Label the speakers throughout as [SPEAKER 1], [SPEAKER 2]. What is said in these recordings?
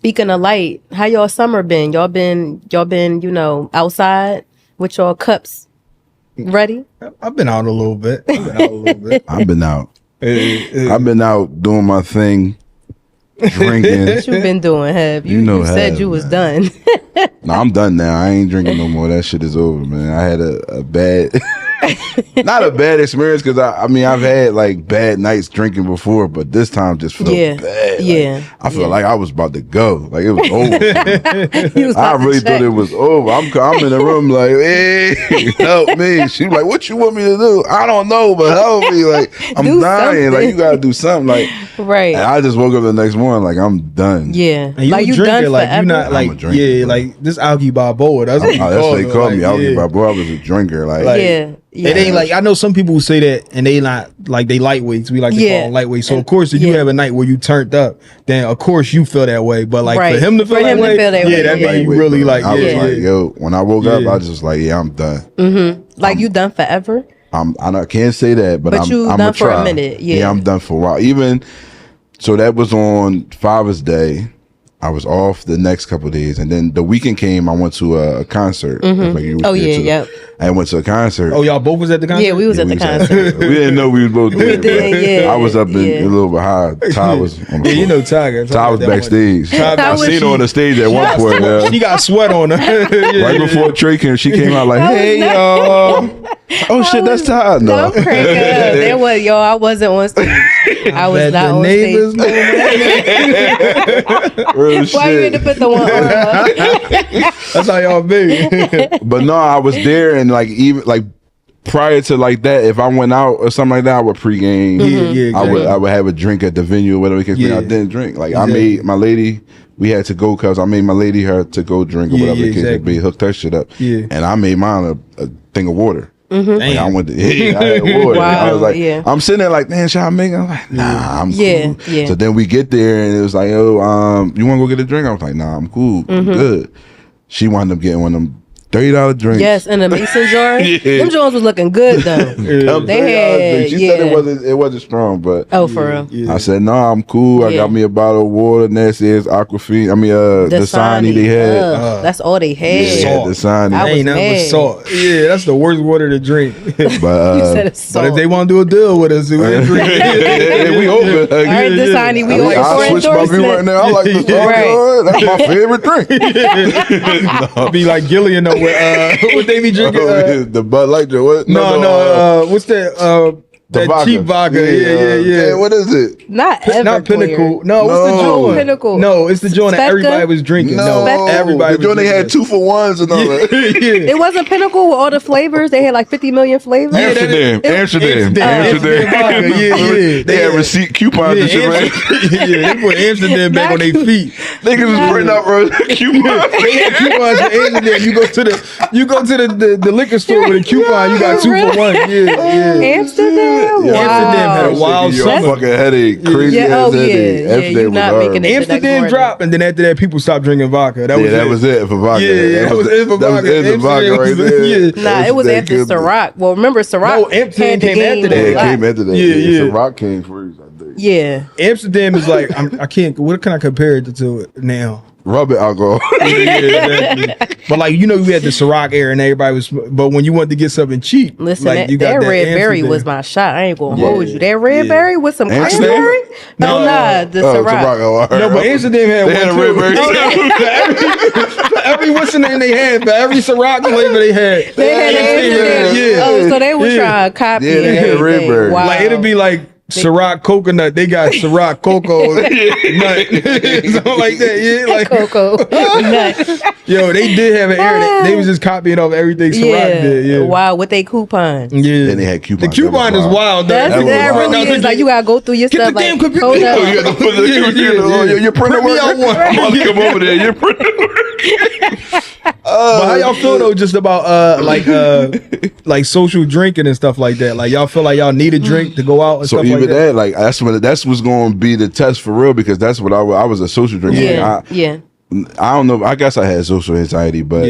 [SPEAKER 1] Speaking of light, how y'all summer been? Y'all been, outside with your cups ready?
[SPEAKER 2] I've been out a little bit.
[SPEAKER 3] I've been out. I've been out doing my thing, drinking.
[SPEAKER 1] What you been doing, Heb? You said you was done.
[SPEAKER 3] No, I'm done now. I ain't drinking no more. That shit is over, man. I had a bad, not a bad experience because I mean I've had like bad nights drinking before, but this time just felt bad.
[SPEAKER 1] Yeah,
[SPEAKER 3] like, I felt like I was about to go. Like it was over. I really thought it was over. I'm in the room like, hey, help me. She was like, what you want me to do? I don't know, but help me. Like I'm dying.
[SPEAKER 1] Something.
[SPEAKER 3] Like you gotta do something. Like
[SPEAKER 1] right.
[SPEAKER 3] And I just woke up the next morning like I'm done.
[SPEAKER 1] Yeah,
[SPEAKER 2] and
[SPEAKER 1] like you done
[SPEAKER 2] like
[SPEAKER 1] forever?
[SPEAKER 2] you not like like this Alki Balboa. That's what
[SPEAKER 3] they called me. Alki Balboa. I was a drinker. Like
[SPEAKER 1] yeah.
[SPEAKER 2] It ain't like I know some people who say that and they not like they lightweights. We like to call them lightweights. So of course if you have a night where you turned up, then of course you feel that way. But like for him to feel that way, that means you really like
[SPEAKER 3] I was like, yo, when I woke up, I just was like, yeah, I'm done.
[SPEAKER 1] Mm-hmm. Like you done forever?
[SPEAKER 3] I can't say that, but
[SPEAKER 1] you
[SPEAKER 3] I'm
[SPEAKER 1] done
[SPEAKER 3] for
[SPEAKER 1] a minute.
[SPEAKER 3] Yeah, I'm done for a while. Even so, that was on Father's Day. I was off the next couple of days, and then the weekend came. I went to a concert.
[SPEAKER 1] Like
[SPEAKER 3] I went to a concert.
[SPEAKER 2] Oh, y'all both was at the concert?
[SPEAKER 1] Yeah, we was at the concert.
[SPEAKER 3] We didn't know we was both there.
[SPEAKER 1] We did,
[SPEAKER 3] I was up in a little bit high. Ty was on the
[SPEAKER 2] you know Ty.
[SPEAKER 3] Ty was backstage. I seen her on the stage at one point.
[SPEAKER 2] She got sweat on her.
[SPEAKER 3] Right before Trey came, she came out like, hey, y'all. Oh, shit, that's Ty. No.
[SPEAKER 1] Don't crank it up. There was, I wasn't on stage. I was not on stage. Why you had to put the one on?
[SPEAKER 2] That's how y'all be.
[SPEAKER 3] But no, I was there, and like even like prior to like that, if I went out or something like that, I would pregame.
[SPEAKER 2] Exactly.
[SPEAKER 3] I would have a drink at the venue or whatever. Because I didn't drink. Like I made my lady. We had to go because I made my lady her to go drink or whatever. Exactly. Hooked her shit up. Yeah. And I made mine a thing of water. Mm-hmm. Like I went to I had water.
[SPEAKER 1] Wow,
[SPEAKER 3] I was like, I'm sitting there like, man, should I make it? I'm like, nah, I'm cool.
[SPEAKER 1] Yeah.
[SPEAKER 3] So then we get there and it was like, oh, you want to go get a drink? I was like, nah, I'm cool. I'm good. She wound up getting one of them $30 drinks.
[SPEAKER 1] Yes, in a mason jar. Them Jones was looking good though. They had.
[SPEAKER 3] She said it wasn't strong, but
[SPEAKER 1] for real.
[SPEAKER 3] I said no, I'm cool. I got me a bottle of water. Nasty as Aquafina. I mean, Dasani they had.
[SPEAKER 1] That's all they had.
[SPEAKER 3] Yeah, Dasani.
[SPEAKER 2] Ain't nothing but salt. Yeah, that's the worst water to drink.
[SPEAKER 3] But
[SPEAKER 1] you said it's salt.
[SPEAKER 2] But if they want to do a deal with us, we drink.
[SPEAKER 3] We open.
[SPEAKER 1] All right, Dasani, we open for
[SPEAKER 3] switch my view right now. I like this. That's my favorite drink.
[SPEAKER 2] Be like Gillian though. What they be drinking?
[SPEAKER 3] The Bud Light drink. What?
[SPEAKER 2] No. What's that? That vodka. Cheap vodka. Yeah.
[SPEAKER 3] What is it?
[SPEAKER 1] Not
[SPEAKER 2] Pinnacle. No, what's the joint?
[SPEAKER 1] Pinnacle.
[SPEAKER 2] No, it's the joint that everybody was drinking. No, everybody.
[SPEAKER 3] The joint they had 2-for-1s and all that.
[SPEAKER 1] It wasn't Pinnacle with all the flavors. They had like 50 million flavors.
[SPEAKER 3] Amsterdam. They had receipt coupons and shit, man.
[SPEAKER 2] They put Amsterdam back on their feet.
[SPEAKER 3] Niggas was printing out
[SPEAKER 2] coupons. They had coupons for Amsterdam. You go to the liquor store with a coupon. You got 2-for-1. Yeah.
[SPEAKER 1] Amsterdam.
[SPEAKER 2] Amsterdam had a wild summer.
[SPEAKER 3] Fucking headache, crazy ass headache.
[SPEAKER 2] Amsterdam dropped, and then after that, people stopped drinking vodka. That
[SPEAKER 3] was it for vodka.
[SPEAKER 2] Yeah, that was it for vodka.
[SPEAKER 3] That was it for vodka right there.
[SPEAKER 1] Nah, it was after Ciroc. Well, remember Ciroc?
[SPEAKER 2] No, Amsterdam came after that.
[SPEAKER 3] Yeah, it came after that. Yeah. Ciroc came first, I think.
[SPEAKER 1] Yeah.
[SPEAKER 2] Amsterdam is like I can't. What can I compare it to now?
[SPEAKER 3] Rubbing alcohol.
[SPEAKER 2] Exactly. But like we had the Ciroc era and everybody was. But when you wanted to get something cheap,
[SPEAKER 1] listen,
[SPEAKER 2] like,
[SPEAKER 1] that red berry was my shot. I ain't gonna hold you. That red berry with some cranberry. No, the Ciroc.
[SPEAKER 2] No, but Amsterdam had
[SPEAKER 3] they
[SPEAKER 2] one
[SPEAKER 3] had a red berry.
[SPEAKER 2] For every what's the name they had, for every Ciroc flavor they had.
[SPEAKER 1] They had Amsterdam.
[SPEAKER 2] Yeah.
[SPEAKER 1] Oh, so they were trying to copy.
[SPEAKER 3] Yeah, they had red berry.
[SPEAKER 1] Wow.
[SPEAKER 2] Like it'd be like Ciroc coconut, they got Ciroc cocoa nut, something like that. Yeah, like
[SPEAKER 1] cocoa nut.
[SPEAKER 2] Yo, they did have an era. They was just copying off everything Ciroc did. Yeah,
[SPEAKER 1] wow, with they coupon.
[SPEAKER 2] Yeah,
[SPEAKER 3] then they had coupons.
[SPEAKER 2] The coupon is wild.
[SPEAKER 1] That really is like you gotta go through your stuff.
[SPEAKER 2] Get the damn
[SPEAKER 1] computer.
[SPEAKER 2] computer.
[SPEAKER 3] You got to put the computer on your printer.
[SPEAKER 2] Print me out one.
[SPEAKER 3] I'm about to come over there. Your printer.
[SPEAKER 2] But how y'all feel though, just about like social drinking and stuff like that? Like y'all feel like y'all need a drink to go out and
[SPEAKER 3] So
[SPEAKER 2] stuff
[SPEAKER 3] even
[SPEAKER 2] like
[SPEAKER 3] that, like that's what's going to be the test for real because that's what I was a social drinker.
[SPEAKER 1] Yeah.
[SPEAKER 3] I don't know. I guess I had social anxiety, but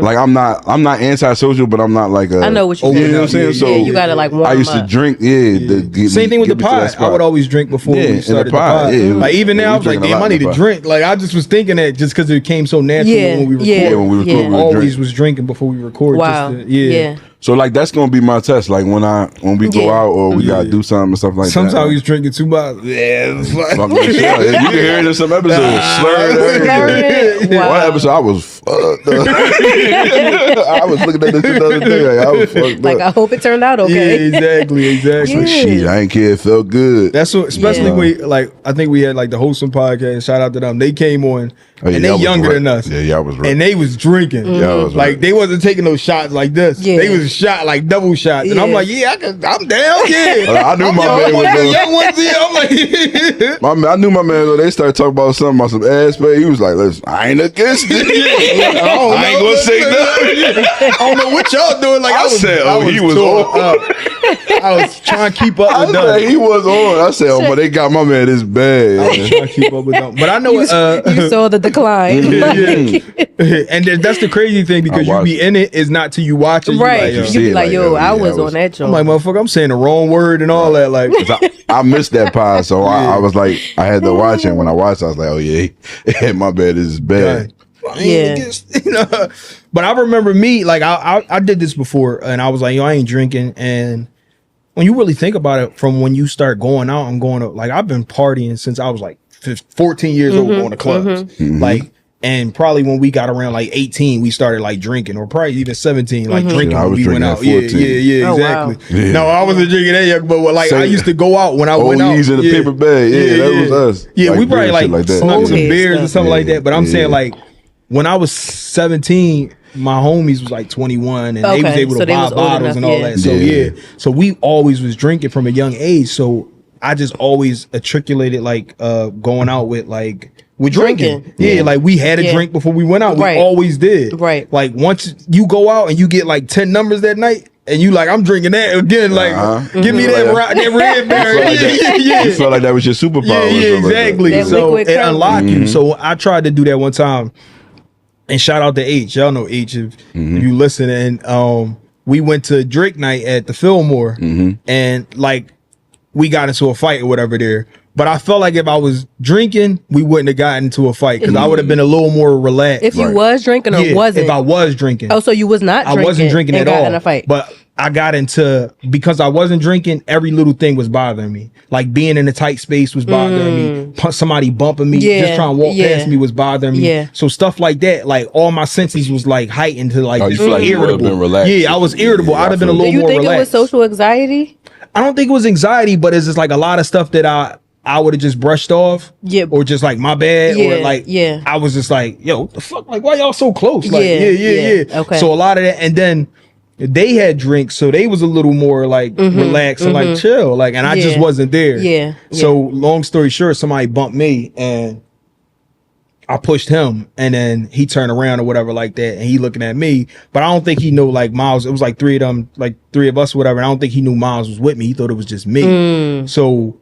[SPEAKER 3] like I'm not antisocial, but I'm not like
[SPEAKER 1] I know what you mean.
[SPEAKER 3] You know what I'm saying? So
[SPEAKER 1] you gotta like warm
[SPEAKER 3] I used to drink. Same
[SPEAKER 2] thing with the pod. I would always drink before we started the pod. Like even now, I was like, damn, I need to drink. Like I just was thinking that just because it came so natural when we record.
[SPEAKER 3] When we record,
[SPEAKER 2] always was drinking before we record.
[SPEAKER 1] Wow.
[SPEAKER 3] So like that's gonna be my test. Like when we go out or we gotta do something and stuff like
[SPEAKER 2] Sometimes
[SPEAKER 3] that.
[SPEAKER 2] Sometimes he's drinking too much. Yeah, it's like
[SPEAKER 3] you can hear it in some episodes. Slurred. One episode I was fucked up. I was looking at this the other day. Like, I was fucked
[SPEAKER 1] up. I hope it turned out okay.
[SPEAKER 2] Yeah, exactly.
[SPEAKER 3] Like, shit, I ain't care. It felt good.
[SPEAKER 2] That's what, especially when like I think we had like the Wholesome podcast. Shout out to them. They came on and they younger than us.
[SPEAKER 3] Yeah, y'all was right.
[SPEAKER 2] And they was drinking. Like they wasn't taking no shots like this. They was shot like double shots. And I'm like, I'm down. Yeah,
[SPEAKER 3] I knew my man was
[SPEAKER 2] the young ones here. I'm like,
[SPEAKER 3] I knew my man. They started talking about something about some ass play. He was like, "Listen, I ain't against it. I ain't gonna say nothing.
[SPEAKER 2] I don't know what y'all doing." Like I said,
[SPEAKER 3] he was on.
[SPEAKER 2] I was trying to keep up with them.
[SPEAKER 3] He was on. I said, "Oh, but they got my man this bad."
[SPEAKER 2] I was trying to keep up with them, but I know
[SPEAKER 1] you saw the decline.
[SPEAKER 2] And that's the crazy thing because you be in it is not till you watch it.
[SPEAKER 1] Right, you be like, "Yo, I was on that joint."
[SPEAKER 2] I'm like, "Motherfucker, I'm saying the wrong word and all that." Like,
[SPEAKER 3] I missed that pod, so I was like, I had to watch it. When I watched, I was like, "Oh yeah, my bad is bad."
[SPEAKER 2] But I remember me, like I did this before, and I was like, I ain't drinking. And when you really think about it, from when you start going out and going to, like, I've been partying since I was like 14 years old, going to clubs, like. And probably when we got around like 18, we started like drinking, or probably even 17, like drinking when we went out. Yeah, exactly. Oh, wow. No, I wasn't drinking that young, but like I used to go out when I went out.
[SPEAKER 3] In the paper bag. That was us.
[SPEAKER 2] Yeah, like, we probably like snuck some beers or something like that. But I'm saying like when I was 17, my homies was like 21 and they was able to buy bottles and all that. So so we always was drinking from a young age. So I just always matriculated like going out with like. We're drinking. Yeah, like we had a drink before we went out. We always did. Right. Like once you go out and you get like 10 numbers that night and you like, I'm drinking that again. Like, give me that red berry.
[SPEAKER 3] You felt like that was your superpower.
[SPEAKER 2] Yeah, exactly. Like so it unlocked you. So I tried to do that one time. And shout out to H. Y'all know H if you listen. And we went to Drake night at the Fillmore. And like we got into a fight or whatever there. But I felt like if I was drinking, we wouldn't have gotten into a fight because I would have been a little more relaxed.
[SPEAKER 1] If you was drinking or wasn't?
[SPEAKER 2] If I was drinking.
[SPEAKER 1] Oh, so you was not drinking.
[SPEAKER 2] I wasn't drinking at all.
[SPEAKER 1] In a fight.
[SPEAKER 2] But I got into, because I wasn't drinking, every little thing was bothering me. Like being in a tight space was bothering me. Somebody bumping me, just trying to walk past me was bothering me. So stuff like that, like all my senses was like heightened to like,
[SPEAKER 3] like irritable. Been relaxed.
[SPEAKER 2] Yeah, I was irritable. I'd have been a little more relaxed.
[SPEAKER 1] Do you think it was social anxiety?
[SPEAKER 2] I don't think it was anxiety, but it's just like a lot of stuff that I would have just brushed off, or just like my bad, or like I was just like, yo, what the fuck, like why y'all so close? Like okay. So a lot of that, and then they had drinks, so they was a little more like relaxed and like chill, like, and I just wasn't there. So long story short, somebody bumped me and I pushed him, and then he turned around or whatever like that, and he looking at me, but I don't think he knew like Miles. It was like three of us or whatever. And I don't think he knew Miles was with me. He thought it was just me. So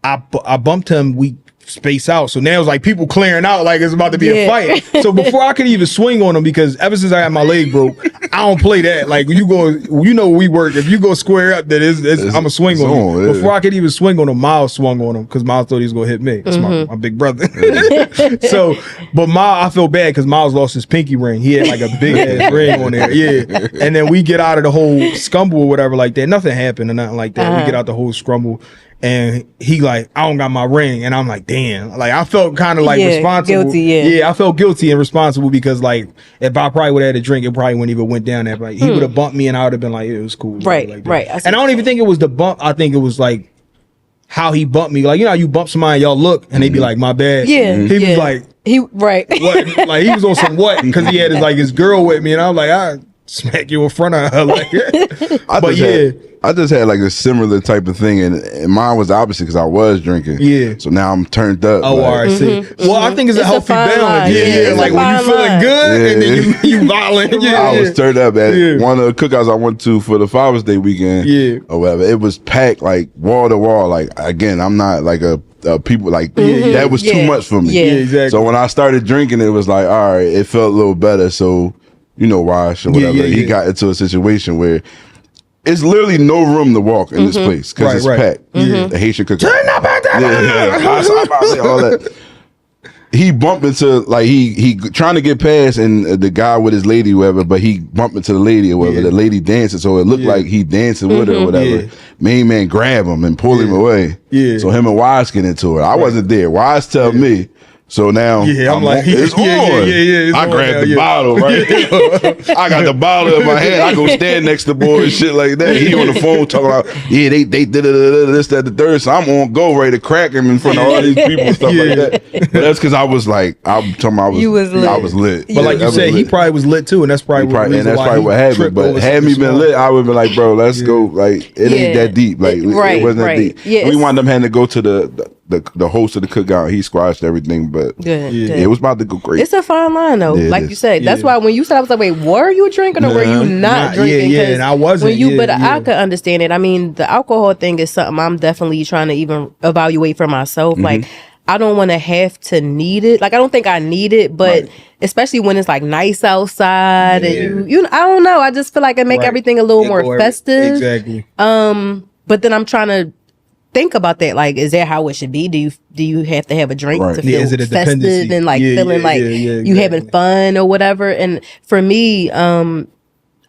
[SPEAKER 2] I bumped him. We space out. So now it's like people clearing out like it's about to be a fight. So before I could even swing on him, because ever since I had my leg broke, I don't play that. Like you go, you know, we work. If you go square up, then I'm a swing on him. Before I could even swing on him, Miles swung on him because Miles thought he was gonna hit me. That's my big brother. So, but I feel bad because Miles lost his pinky ring. He had like a big ass ring on there. Yeah. And then we get out of the whole scumble or whatever like that. Nothing happened or nothing like that. We get out the whole scrumble. And he like, I don't got my ring. And I'm like, damn. Like, I felt kind of like responsible.
[SPEAKER 1] Guilty,
[SPEAKER 2] yeah, I felt guilty and responsible because like, if I probably would have had a drink, it probably wouldn't even went down there. Like, he would have bumped me and I would have been like, it was cool.
[SPEAKER 1] Right,
[SPEAKER 2] like
[SPEAKER 1] right.
[SPEAKER 2] And I don't even think it was the bump. I think it was like how he bumped me. Like, you know how you bump somebody, y'all look, and they be like, my bad.
[SPEAKER 1] Yeah.
[SPEAKER 2] He was like, what? Like, he was on some what? Because he had his girl with me. And I was like, I smack you in front of her. Like,
[SPEAKER 3] I just had like a similar type of thing, and mine was the opposite because I was drinking. Yeah. So now I'm turned up.
[SPEAKER 2] Oh, all right. See. Well, I think it's a healthy balance. Yeah. Like when you feeling good and then you violent. Yeah.
[SPEAKER 3] I was turned up at one of the cookouts I went to for the Father's Day weekend. Yeah. Or whatever. It was packed like wall to wall. Like, again, I'm not like a people like that was too much for me.
[SPEAKER 2] Yeah, exactly.
[SPEAKER 3] So when I started drinking, it was like, all right, it felt a little better. So Wash or whatever, he got into a situation where it's literally no room to walk in this place because it's packed. The Haitian cookout. Turn that back down. All that. He bumped into he trying to get past and the guy with his lady or whatever, but he bumped into the lady or whatever. The lady dancing, so it looked like he dancing with her or whatever. Main man grab him and pull him away. So him and Wise get into it. I wasn't there. Wise tell me. So now
[SPEAKER 2] I'm like,
[SPEAKER 3] it's on.
[SPEAKER 2] It's
[SPEAKER 3] I grabbed the bottle, right? I got the bottle in my hand. I go stand next to the boy and shit like that. He on the phone talking about, they did this, that, the third. So I'm on go ready to crack him in front of all these people and stuff like that. But that's because I was like, I'm talking about I was lit.
[SPEAKER 2] But like you said, he probably was lit too, and that's probably
[SPEAKER 3] what happened. But had me been lit, I would be like, bro, let's go. Like it ain't that deep. Like it wasn't that deep. We wound up having to go to the host of the cookout. He squashed everything, but it was about to go crazy.
[SPEAKER 1] It's a fine line though, like you said. That's why when you said, I was like, wait, were you drinking or were you not drinking?
[SPEAKER 2] Yeah, and I wasn't.
[SPEAKER 1] I could understand it. I mean, the alcohol thing is something I'm definitely trying to even evaluate for myself. Like, I don't want to have to need it. Like, I don't think I need it, but especially when it's like nice outside and I don't know. I just feel like it make everything a little more festive.
[SPEAKER 2] Exactly.
[SPEAKER 1] But then I'm trying to think about that. Like, is that how it should be? Do you have to have a drink to feel festive and like feeling like you having fun or whatever? And for me,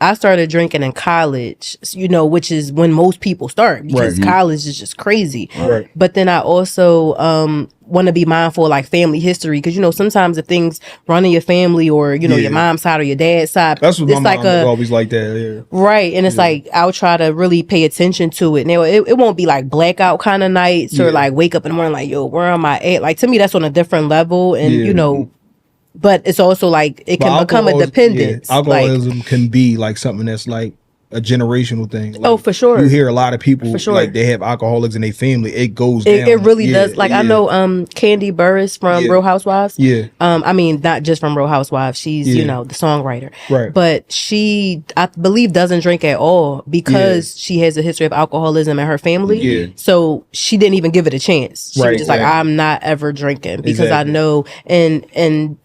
[SPEAKER 1] I started drinking in college, which is when most people start because college is just crazy. But then I also want to be mindful of like family history because sometimes if things run in your family or your mom's side or your dad's side,
[SPEAKER 2] that's what my mom was always like that.
[SPEAKER 1] Right, and it's like I'll try to really pay attention to it. Now it won't be like blackout kind of nights or like wake up in the morning like, yo, where am I at? Like, to me that's on a different level, and but it's also like it can become a dependence.
[SPEAKER 2] Alcoholism can be like something that's like a generational thing. Like,
[SPEAKER 1] for sure.
[SPEAKER 2] You hear a lot of people like they have alcoholics in their family. It goes down.
[SPEAKER 1] It really does. Like I know Kandi Burruss from Real Housewives. I mean, not just from Real Housewives. She's the songwriter.
[SPEAKER 2] Right.
[SPEAKER 1] But she, I believe, doesn't drink at all because she has a history of alcoholism in her family. So she didn't even give it a chance. She was just like, I'm not ever drinking because I know and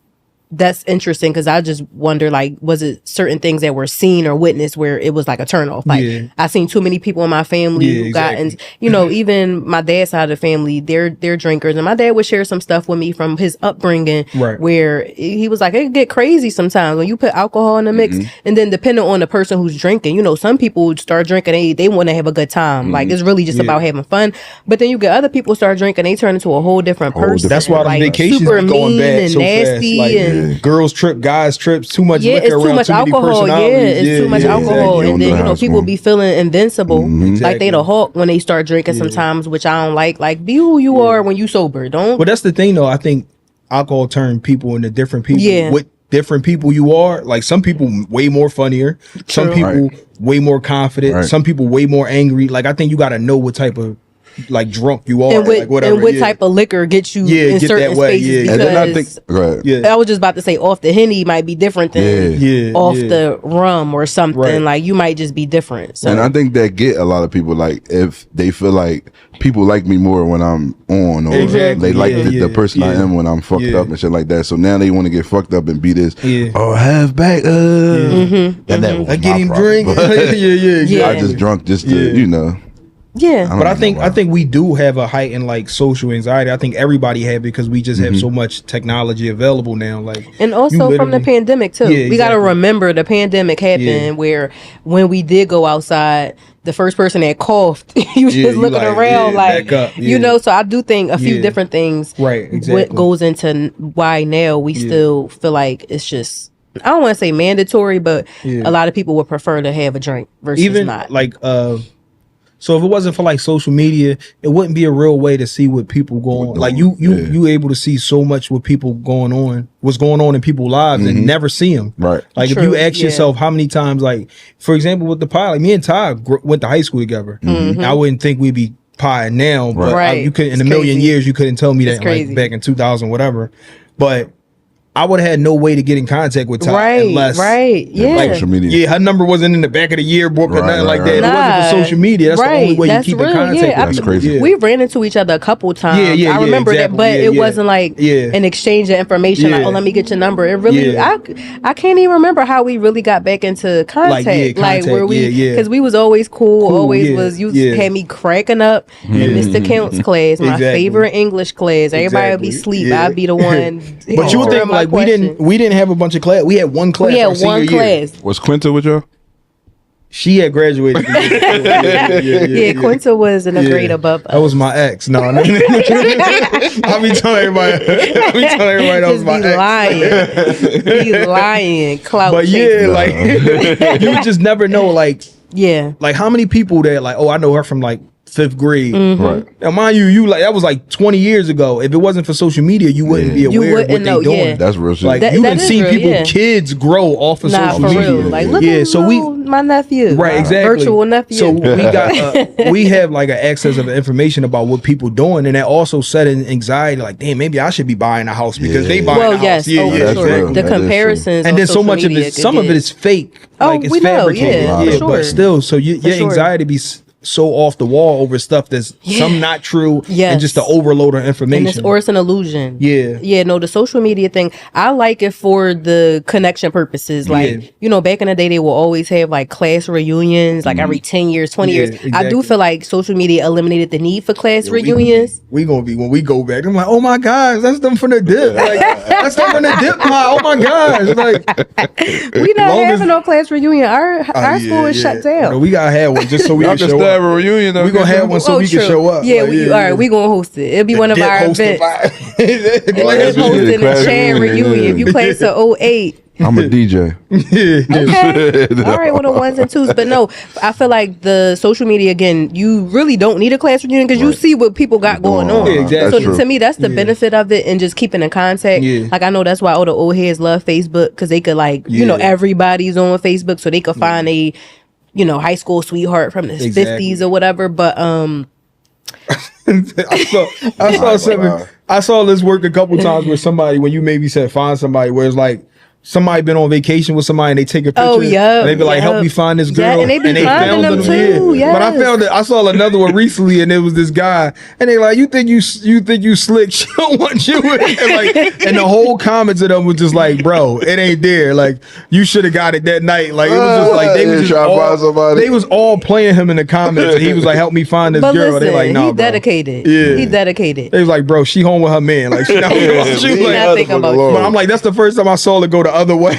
[SPEAKER 1] that's interesting because I just wonder, like, was it certain things that were seen or witnessed where it was like a turnoff? Like, I seen too many people in my family who got, and even my dad's side of the family, they're drinkers, and my dad would share some stuff with me from his upbringing, where he was like, it get crazy sometimes when you put alcohol in the mix, and then depending on the person who's drinking, some people start drinking, they want to have a good time, like it's really just about having fun, but then you get other people start drinking, they turn into a whole different person.
[SPEAKER 2] That's why the vacations
[SPEAKER 1] super
[SPEAKER 2] be going bad
[SPEAKER 1] and
[SPEAKER 2] so
[SPEAKER 1] nasty
[SPEAKER 2] fast. Like, girls trip, guys trips, too much liquor
[SPEAKER 1] it's too
[SPEAKER 2] around,
[SPEAKER 1] much
[SPEAKER 2] too many
[SPEAKER 1] alcohol.
[SPEAKER 2] personalities.
[SPEAKER 1] It's too much alcohol,
[SPEAKER 3] exactly.
[SPEAKER 1] and then people be feeling invincible, like they the Hulk when they start drinking sometimes, which I don't like. Like, be who you are when you sober. Don't.
[SPEAKER 2] But that's the thing, though. I think alcohol turned people into different people. What different people you are. Like, some people way more funnier, some people way more confident, some people way more angry. Like, I think you got to know what type of like drunk you are,
[SPEAKER 1] and
[SPEAKER 2] like whatever,
[SPEAKER 1] and what type of liquor gets you in certain spaces. Because
[SPEAKER 3] and then I think,
[SPEAKER 1] I was just about to say, off the Henny might be different than off the rum or something. Like, you might just be different. So.
[SPEAKER 3] And I think that get a lot of people, like, if they feel like people like me more when I'm on, or they like the person I am when I'm fucked up and shit like that. So now they want to get fucked up and be this. Have back. And that was
[SPEAKER 2] I get him drink.
[SPEAKER 3] I just drunk just to
[SPEAKER 2] But I think we do have a heightened like social anxiety. I think everybody have it because we just have so much technology available now. Like,
[SPEAKER 1] and also from the pandemic too. We got to remember the pandemic happened where when we did go outside, the first person that coughed, you just looking around like, so I do think a few different things what goes into why now we still feel like it's just, I don't want to say mandatory, but a lot of people would prefer to have a drink versus
[SPEAKER 2] even
[SPEAKER 1] not.
[SPEAKER 2] Like, so if it wasn't for like social media, it wouldn't be a real way to see what people go on. Like you able to see so much what people what's going on in people's lives and never see them.
[SPEAKER 3] Right.
[SPEAKER 2] Like if you ask yourself how many times, like for example with the pie, like me and Ty went to high school together. I wouldn't think we'd be pie now, but you could in a million years you couldn't tell me that like back in 2000 whatever. But I would have had no way to get in contact with Ty unless
[SPEAKER 3] social media.
[SPEAKER 2] Yeah, her number wasn't in the back of the yearbook or nothing like that. It wasn't for social media. That's the only way you keep in contact.
[SPEAKER 3] That's crazy.
[SPEAKER 1] We ran into each other a couple times. I remember that, but it wasn't like an exchange of information. Like, oh, let me get your number. It really, I can't even remember how we really got back into contact. Like where we, because we was always cool. Always was. You had me cracking up in Mr. Count's class, my favorite English class. Everybody would be asleep. I'd be the one.
[SPEAKER 2] But you would think like we didn't have a bunch of class. We had one class.
[SPEAKER 1] We had one class.
[SPEAKER 3] Was Quinta with y'all?
[SPEAKER 2] She had graduated.
[SPEAKER 1] Quinta was in a grade above us.
[SPEAKER 2] That was my ex. No. I'll be telling everybody. That was my ex.
[SPEAKER 1] Be lying. Clout.
[SPEAKER 2] But like you would just never know. Like how many people that like, oh, I know her from like 5th grade.
[SPEAKER 3] Right.
[SPEAKER 2] Now, mind you like that was like 20 years ago. If it wasn't for social media, you wouldn't be aware of what they're doing.
[SPEAKER 3] That's real shit.
[SPEAKER 2] Like you done seen kids grow off of social media.
[SPEAKER 1] Real. Like look at my nephew,
[SPEAKER 2] right? Exactly,
[SPEAKER 1] virtual nephew.
[SPEAKER 2] So we got we have like an access of information about what people doing, and that also set in anxiety. Like, damn, maybe I should be buying a house because they buying a house.
[SPEAKER 1] The comparisons,
[SPEAKER 2] and then so much of it, some of it is fake. Like it's fabricated. But still, so your anxiety be so off the wall over stuff that's some not true and just the overload of information,
[SPEAKER 1] or it's an illusion. No, the social media thing, I like it for the connection purposes. Like back in the day they will always have like class reunions like every 10 years 20 years. Exactly. I do feel like social media eliminated the need for class reunions.
[SPEAKER 2] We gonna be when we go back, I'm like, oh my gosh, that's them from the dip. Like that's them from the dip pile. Oh my gosh, like
[SPEAKER 1] we not having no class reunion. Our school is shut down.
[SPEAKER 2] No, we gotta have one just so we can show up.
[SPEAKER 3] A reunion though.
[SPEAKER 2] We gonna have one so we can show up.
[SPEAKER 1] All right, we gonna host it. It'll be one of our events. It's hosting a Chad reunion. If you class to 08.
[SPEAKER 3] I'm a DJ.
[SPEAKER 1] Okay. All right, the ones and twos. But no, I feel like the social media, again, you really don't need a class reunion because you see what people got going on.
[SPEAKER 2] Exactly.
[SPEAKER 1] So to me, that's the benefit of it and just keeping in contact. Like I know that's why all the old heads love Facebook because they could everybody's on Facebook so they could find a high school sweetheart from the 50s or whatever. But
[SPEAKER 2] I saw this work a couple times where somebody, when you maybe said find somebody, where it's like somebody been on vacation with somebody and they take a picture and they be like, help me find this girl.
[SPEAKER 1] And they found them too.
[SPEAKER 2] But I saw another one recently and it was this guy and they like, you think you slick, she don't want you. And the whole comments of them was just like, bro, it ain't there. Like you should have got it that night. Like it was just like they was all playing him in the comments and he was like, help me find this girl.
[SPEAKER 1] Listen,
[SPEAKER 2] they like, no,
[SPEAKER 1] he dedicated. He dedicated.
[SPEAKER 2] They was like, bro, she home with her man. Like she not thinking about you. But I'm like, that's the first time I saw her go the other way.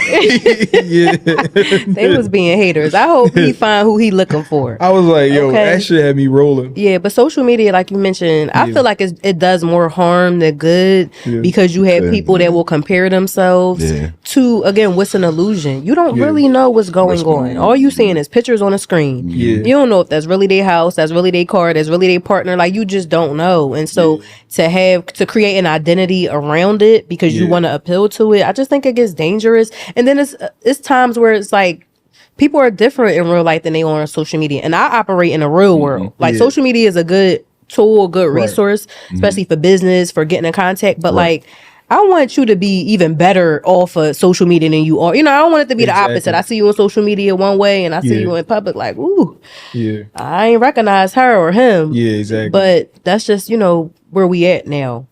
[SPEAKER 1] They was being haters. I hope he find who he looking for.
[SPEAKER 2] I was like, yo, that shit had me rolling.
[SPEAKER 1] Yeah, but social media, like you mentioned, I feel like it does more harm than good because you have people that will compare themselves to, again, what's an illusion. You don't really know what's going on. All you seeing is pictures on a screen. You don't know if that's really their house, that's really their car, that's really their partner. Like you just don't know. And so to create an identity around it because you want to appeal to it, I just think it gets dangerous. And then it's times where it's like people are different in real life than they are on social media. And I operate in a real world. Like social media is a good tool, a good resource, especially for business, for getting in contact. But like I want you to be even better off of social media than you are. I don't want it to be the opposite. I see you on social media one way and I see you in public like, ooh, I ain't recognize her or him.
[SPEAKER 2] Yeah, exactly.
[SPEAKER 1] But that's just, where we at now.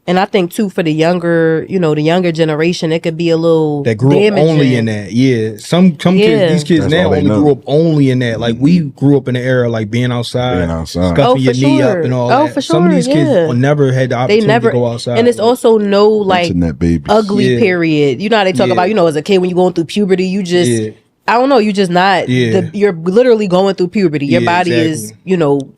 [SPEAKER 1] And I think too for the younger generation, it could be a little
[SPEAKER 2] that grew
[SPEAKER 1] damaging.
[SPEAKER 2] Up only in that. Yeah, some kids, these kids now only grew up only in that. Like we grew up in the era like being outside, scuffing your knee up and all that.
[SPEAKER 1] For sure,
[SPEAKER 2] some of these kids never had the opportunity to go outside.
[SPEAKER 1] And it's also no like ugly period. You know how they talk about as a kid when you're going through puberty, you just. I don't know. You just not. You're literally going through puberty. Your body is,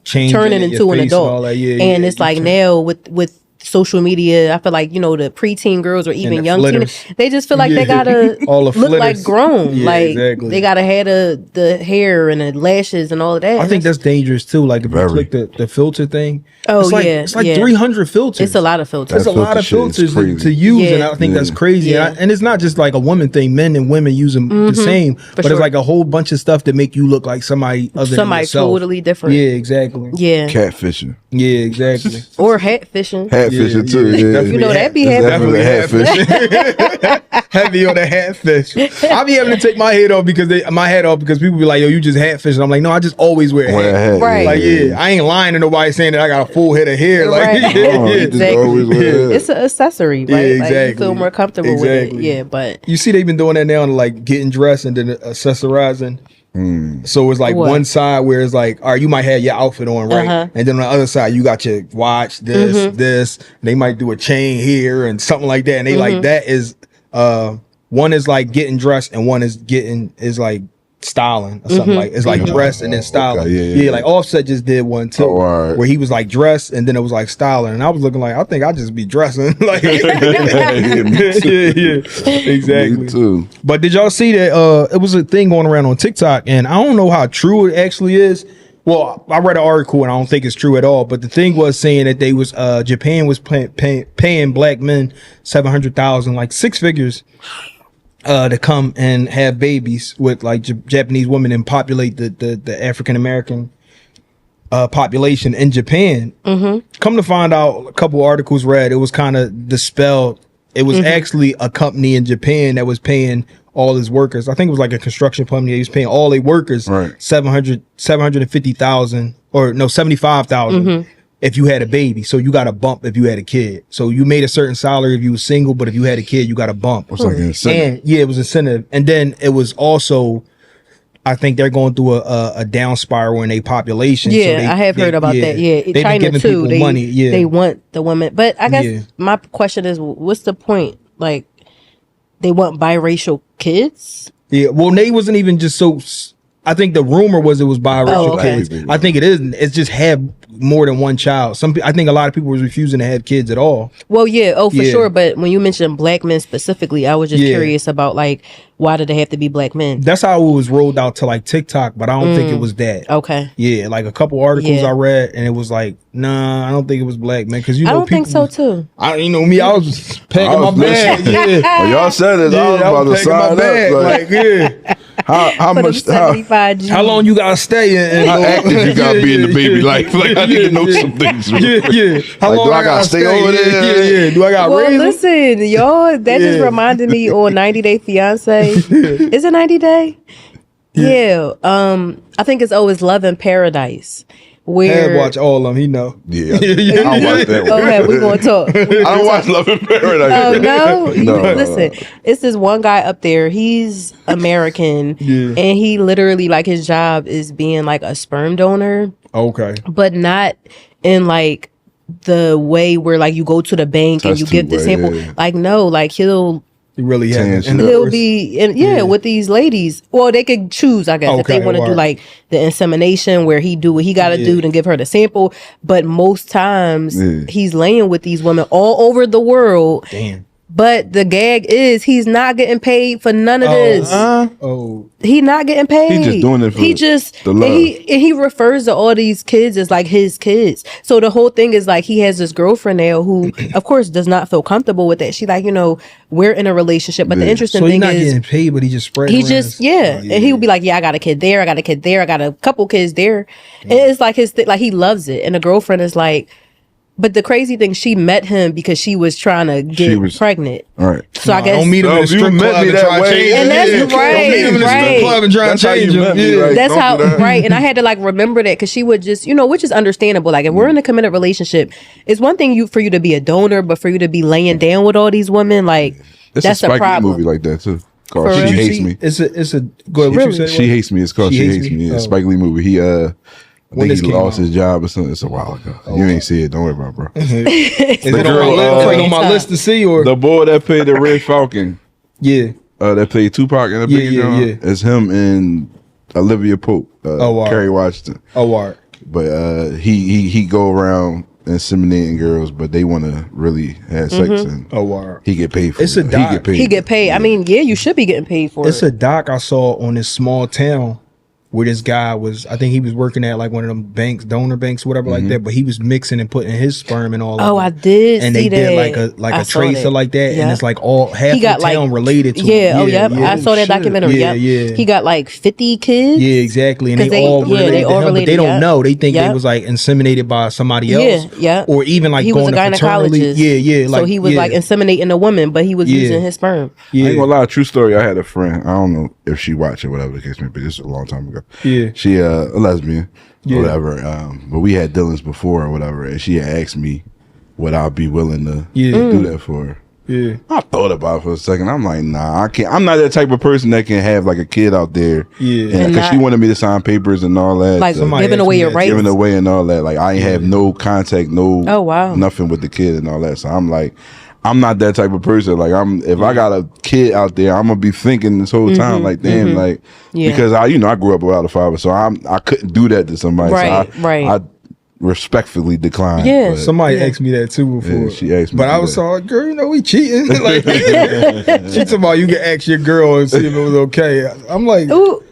[SPEAKER 1] turning into an adult. And it's like now with social media, I feel like the preteen girls or even young teenagers, they just feel like they gotta look like grown. They gotta have the hair and the lashes and all of that.
[SPEAKER 2] I think that's dangerous too. Like if you click the filter thing. It's like 300 filters.
[SPEAKER 1] It's a lot of filters.
[SPEAKER 2] It's a lot of filters to use, and I think that's crazy. And it's not just like a woman thing. Men and women use them the same, but it's like a whole bunch of stuff that make you look like somebody other than yourself.
[SPEAKER 1] Totally different.
[SPEAKER 2] Yeah, exactly.
[SPEAKER 1] Yeah,
[SPEAKER 3] catfishing.
[SPEAKER 2] Yeah, exactly.
[SPEAKER 1] Or hat fishing.
[SPEAKER 3] catfishing too. Yeah.
[SPEAKER 1] You know that be
[SPEAKER 3] definitely catfish.
[SPEAKER 2] Heavy on the hatfish. I be having to take my hat off because people be like, yo, you just hatfish. And I'm like, no, I just always wear a hat.
[SPEAKER 1] Right.
[SPEAKER 2] Like, I ain't lying to nobody saying that I got a full head of hair. Like,
[SPEAKER 1] exactly. It's an accessory, right?
[SPEAKER 2] Yeah, exactly.
[SPEAKER 1] Like, you feel more comfortable with it. Yeah, but
[SPEAKER 2] you see, they've been doing that now, like getting dressed and then accessorizing. So it's like one side where it's like, all right, you might have your outfit on, right? And then on the other side, you got your watch, this. They might do a chain here and something like that. And they like that is one is like getting dressed and one is like styling or something like it's like dress and then styling. Okay, like Offset just did one too, where he was like dressed and then it was like styling, and I was looking like I think I just be dressing like exactly.
[SPEAKER 3] Me too.
[SPEAKER 2] But did y'all see that? It was a thing going around on TikTok, and I don't know how true it actually is. Well, I read an article and I don't think it's true at all. But the thing was saying that they was Japan was paying black men $700,000, like six figures. To come and have babies with like Japanese women and populate the African American population in Japan. Come to find out, a couple articles read, it was kind of dispelled. It was actually a company in Japan that was paying all his workers. I think it was like a construction company. He was paying all their workers $750,000 or no $75,000. If you had a baby, so you got a bump if you had a kid. So you made a certain salary if you were single, but if you had a kid, you got a bump.
[SPEAKER 3] It was like an incentive.
[SPEAKER 2] And it was incentive. And then it was also, I think they're going through a down spiral in their population.
[SPEAKER 1] Yeah, so I have heard about that. Yeah, China too. They want the women, but I guess my question is, what's the point? Like, they want biracial kids?
[SPEAKER 2] Yeah, well, they wasn't even just so. I think the rumor was it was biracial kids. I think it isn't. It's just have more than one child. I think a lot of people was refusing to have kids at all.
[SPEAKER 1] Well, for sure. But when you mentioned black men specifically, I was just curious about like, why did they have to be black men?
[SPEAKER 2] That's how it was rolled out to like TikTok, but I don't think it was that.
[SPEAKER 1] Okay.
[SPEAKER 2] Yeah, like a couple articles I read, and it was like, nah, I don't think it was black men, because
[SPEAKER 1] I don't think so too.
[SPEAKER 2] You know me, I was just packing my bag.
[SPEAKER 3] Well, y'all said it. I was about to sign up. How much?
[SPEAKER 2] How long you gotta stay?
[SPEAKER 3] How active you gotta be in the baby life? Like, I need to know some things.
[SPEAKER 2] How long
[SPEAKER 3] do I gotta stay over there?
[SPEAKER 2] Do I gotta raise?
[SPEAKER 1] Listen, y'all, that just reminded me on 90 Day Fiance. Is it 90 Day? Yeah. I think it's always Love in Paradise. Where
[SPEAKER 2] watch all of them, he know.
[SPEAKER 3] Yeah, I don't watch that one.
[SPEAKER 1] Okay, we're gonna talk.
[SPEAKER 3] I don't watch Love in Paradise.
[SPEAKER 1] No. Listen, it's this one guy up there. He's American, and he literally, like, his job is being like a sperm donor.
[SPEAKER 2] Okay,
[SPEAKER 1] but not in like the way where like you go to the bank and you give the sample. Like, no, like he'll
[SPEAKER 2] be
[SPEAKER 1] with these ladies. Well, they could choose, I guess, if they want to do like the insemination where he do what he got to do and give her the sample. But most times he's laying with these women all over the world.
[SPEAKER 2] Damn.
[SPEAKER 1] But the gag is he's not getting paid for none of this. He's not getting paid.
[SPEAKER 3] He's just doing it for the love.
[SPEAKER 1] He refers to all these kids as like his kids. So the whole thing is like he has this girlfriend now who, of course, does not feel comfortable with that. She's like, we're in a relationship. But the interesting thing is,
[SPEAKER 2] he's not getting paid, but he just spread.
[SPEAKER 1] He just and he would be like, I got a kid there, I got a kid there, I got a couple kids there. And it's like his like he loves it. And the girlfriend is like. But the crazy thing, she met him because she was trying to get pregnant.
[SPEAKER 3] All right.
[SPEAKER 1] So I guess
[SPEAKER 2] don't meet him in a strip club and try to change him.
[SPEAKER 1] And that's right.
[SPEAKER 2] Don't meet him in a strip club and try to change him.
[SPEAKER 1] That's how, right. And I had to like remember that because she would just, which is understandable. Like if we're in a committed relationship, it's one thing for you to be a donor, but for you to be laying down with all these women, like that's a problem.
[SPEAKER 3] Movie like that too. Called She Hates Me.
[SPEAKER 2] It's a go ahead.
[SPEAKER 3] Really? She Hates Me. It's called She Hates Me. It's a Spike Lee movie. I think he lost his job or something. It's a while ago. You ain't see it. Don't worry about it, bro.
[SPEAKER 2] Is it on my list to see? Or
[SPEAKER 3] the boy that played the Red Falcon.
[SPEAKER 2] Yeah.
[SPEAKER 3] That played Tupac in the big It's him and Olivia Pope. Kerry Washington. But he go around inseminating girls, but they want to really have sex, and he get paid for it.
[SPEAKER 2] It's a doc.
[SPEAKER 1] He get paid. I mean, you should be getting paid for it.
[SPEAKER 2] It's a doc I saw on this small town. where this guy was, I think he was working at like one of them banks, donor banks, whatever like that, but he was mixing and putting his sperm and all.
[SPEAKER 1] Oh, I did.
[SPEAKER 2] And
[SPEAKER 1] they
[SPEAKER 2] did like a tracer like that, and it's like all half the town related to.
[SPEAKER 1] I saw that documentary. Yeah. He got like 50 kids.
[SPEAKER 2] Yeah, exactly, and they all related to him, but they don't know. They think they was like inseminated by somebody else.
[SPEAKER 1] Yeah.
[SPEAKER 2] Or even like
[SPEAKER 1] he
[SPEAKER 2] going
[SPEAKER 1] was a
[SPEAKER 2] to fraternity. Yeah.
[SPEAKER 1] So he was like inseminating a woman, but he was using his sperm.
[SPEAKER 3] I ain't gonna lie, true story. I had a friend. I don't know if she watched it, whatever the case may be. This is a long time ago.
[SPEAKER 2] Yeah.
[SPEAKER 3] She a lesbian, whatever. But we had dealings before or whatever, and she had asked me would I be willing to do that for her.
[SPEAKER 2] Yeah.
[SPEAKER 3] I thought about it for a second. I'm like, nah, I can't. I'm not that type of person that can have like a kid out there.
[SPEAKER 2] Yeah.
[SPEAKER 3] And because she wanted me to sign papers and all that.
[SPEAKER 1] Like giving away your rights.
[SPEAKER 3] Giving away and all that. Like I ain't have no contact, nothing with the kid and all that. So I'm like, I'm not that type of person. Like if I got a kid out there, I'm gonna be thinking this whole time, like, damn, like, because I grew up without a father, so I couldn't do that to somebody.
[SPEAKER 1] Right,
[SPEAKER 3] so I respectfully declined.
[SPEAKER 1] Yeah,
[SPEAKER 2] somebody asked me that too before.
[SPEAKER 3] Yeah, she asked me,
[SPEAKER 2] but I was like, girl, we cheating. Like, she talking about you can ask your girl and see if it was okay. I'm like, ooh.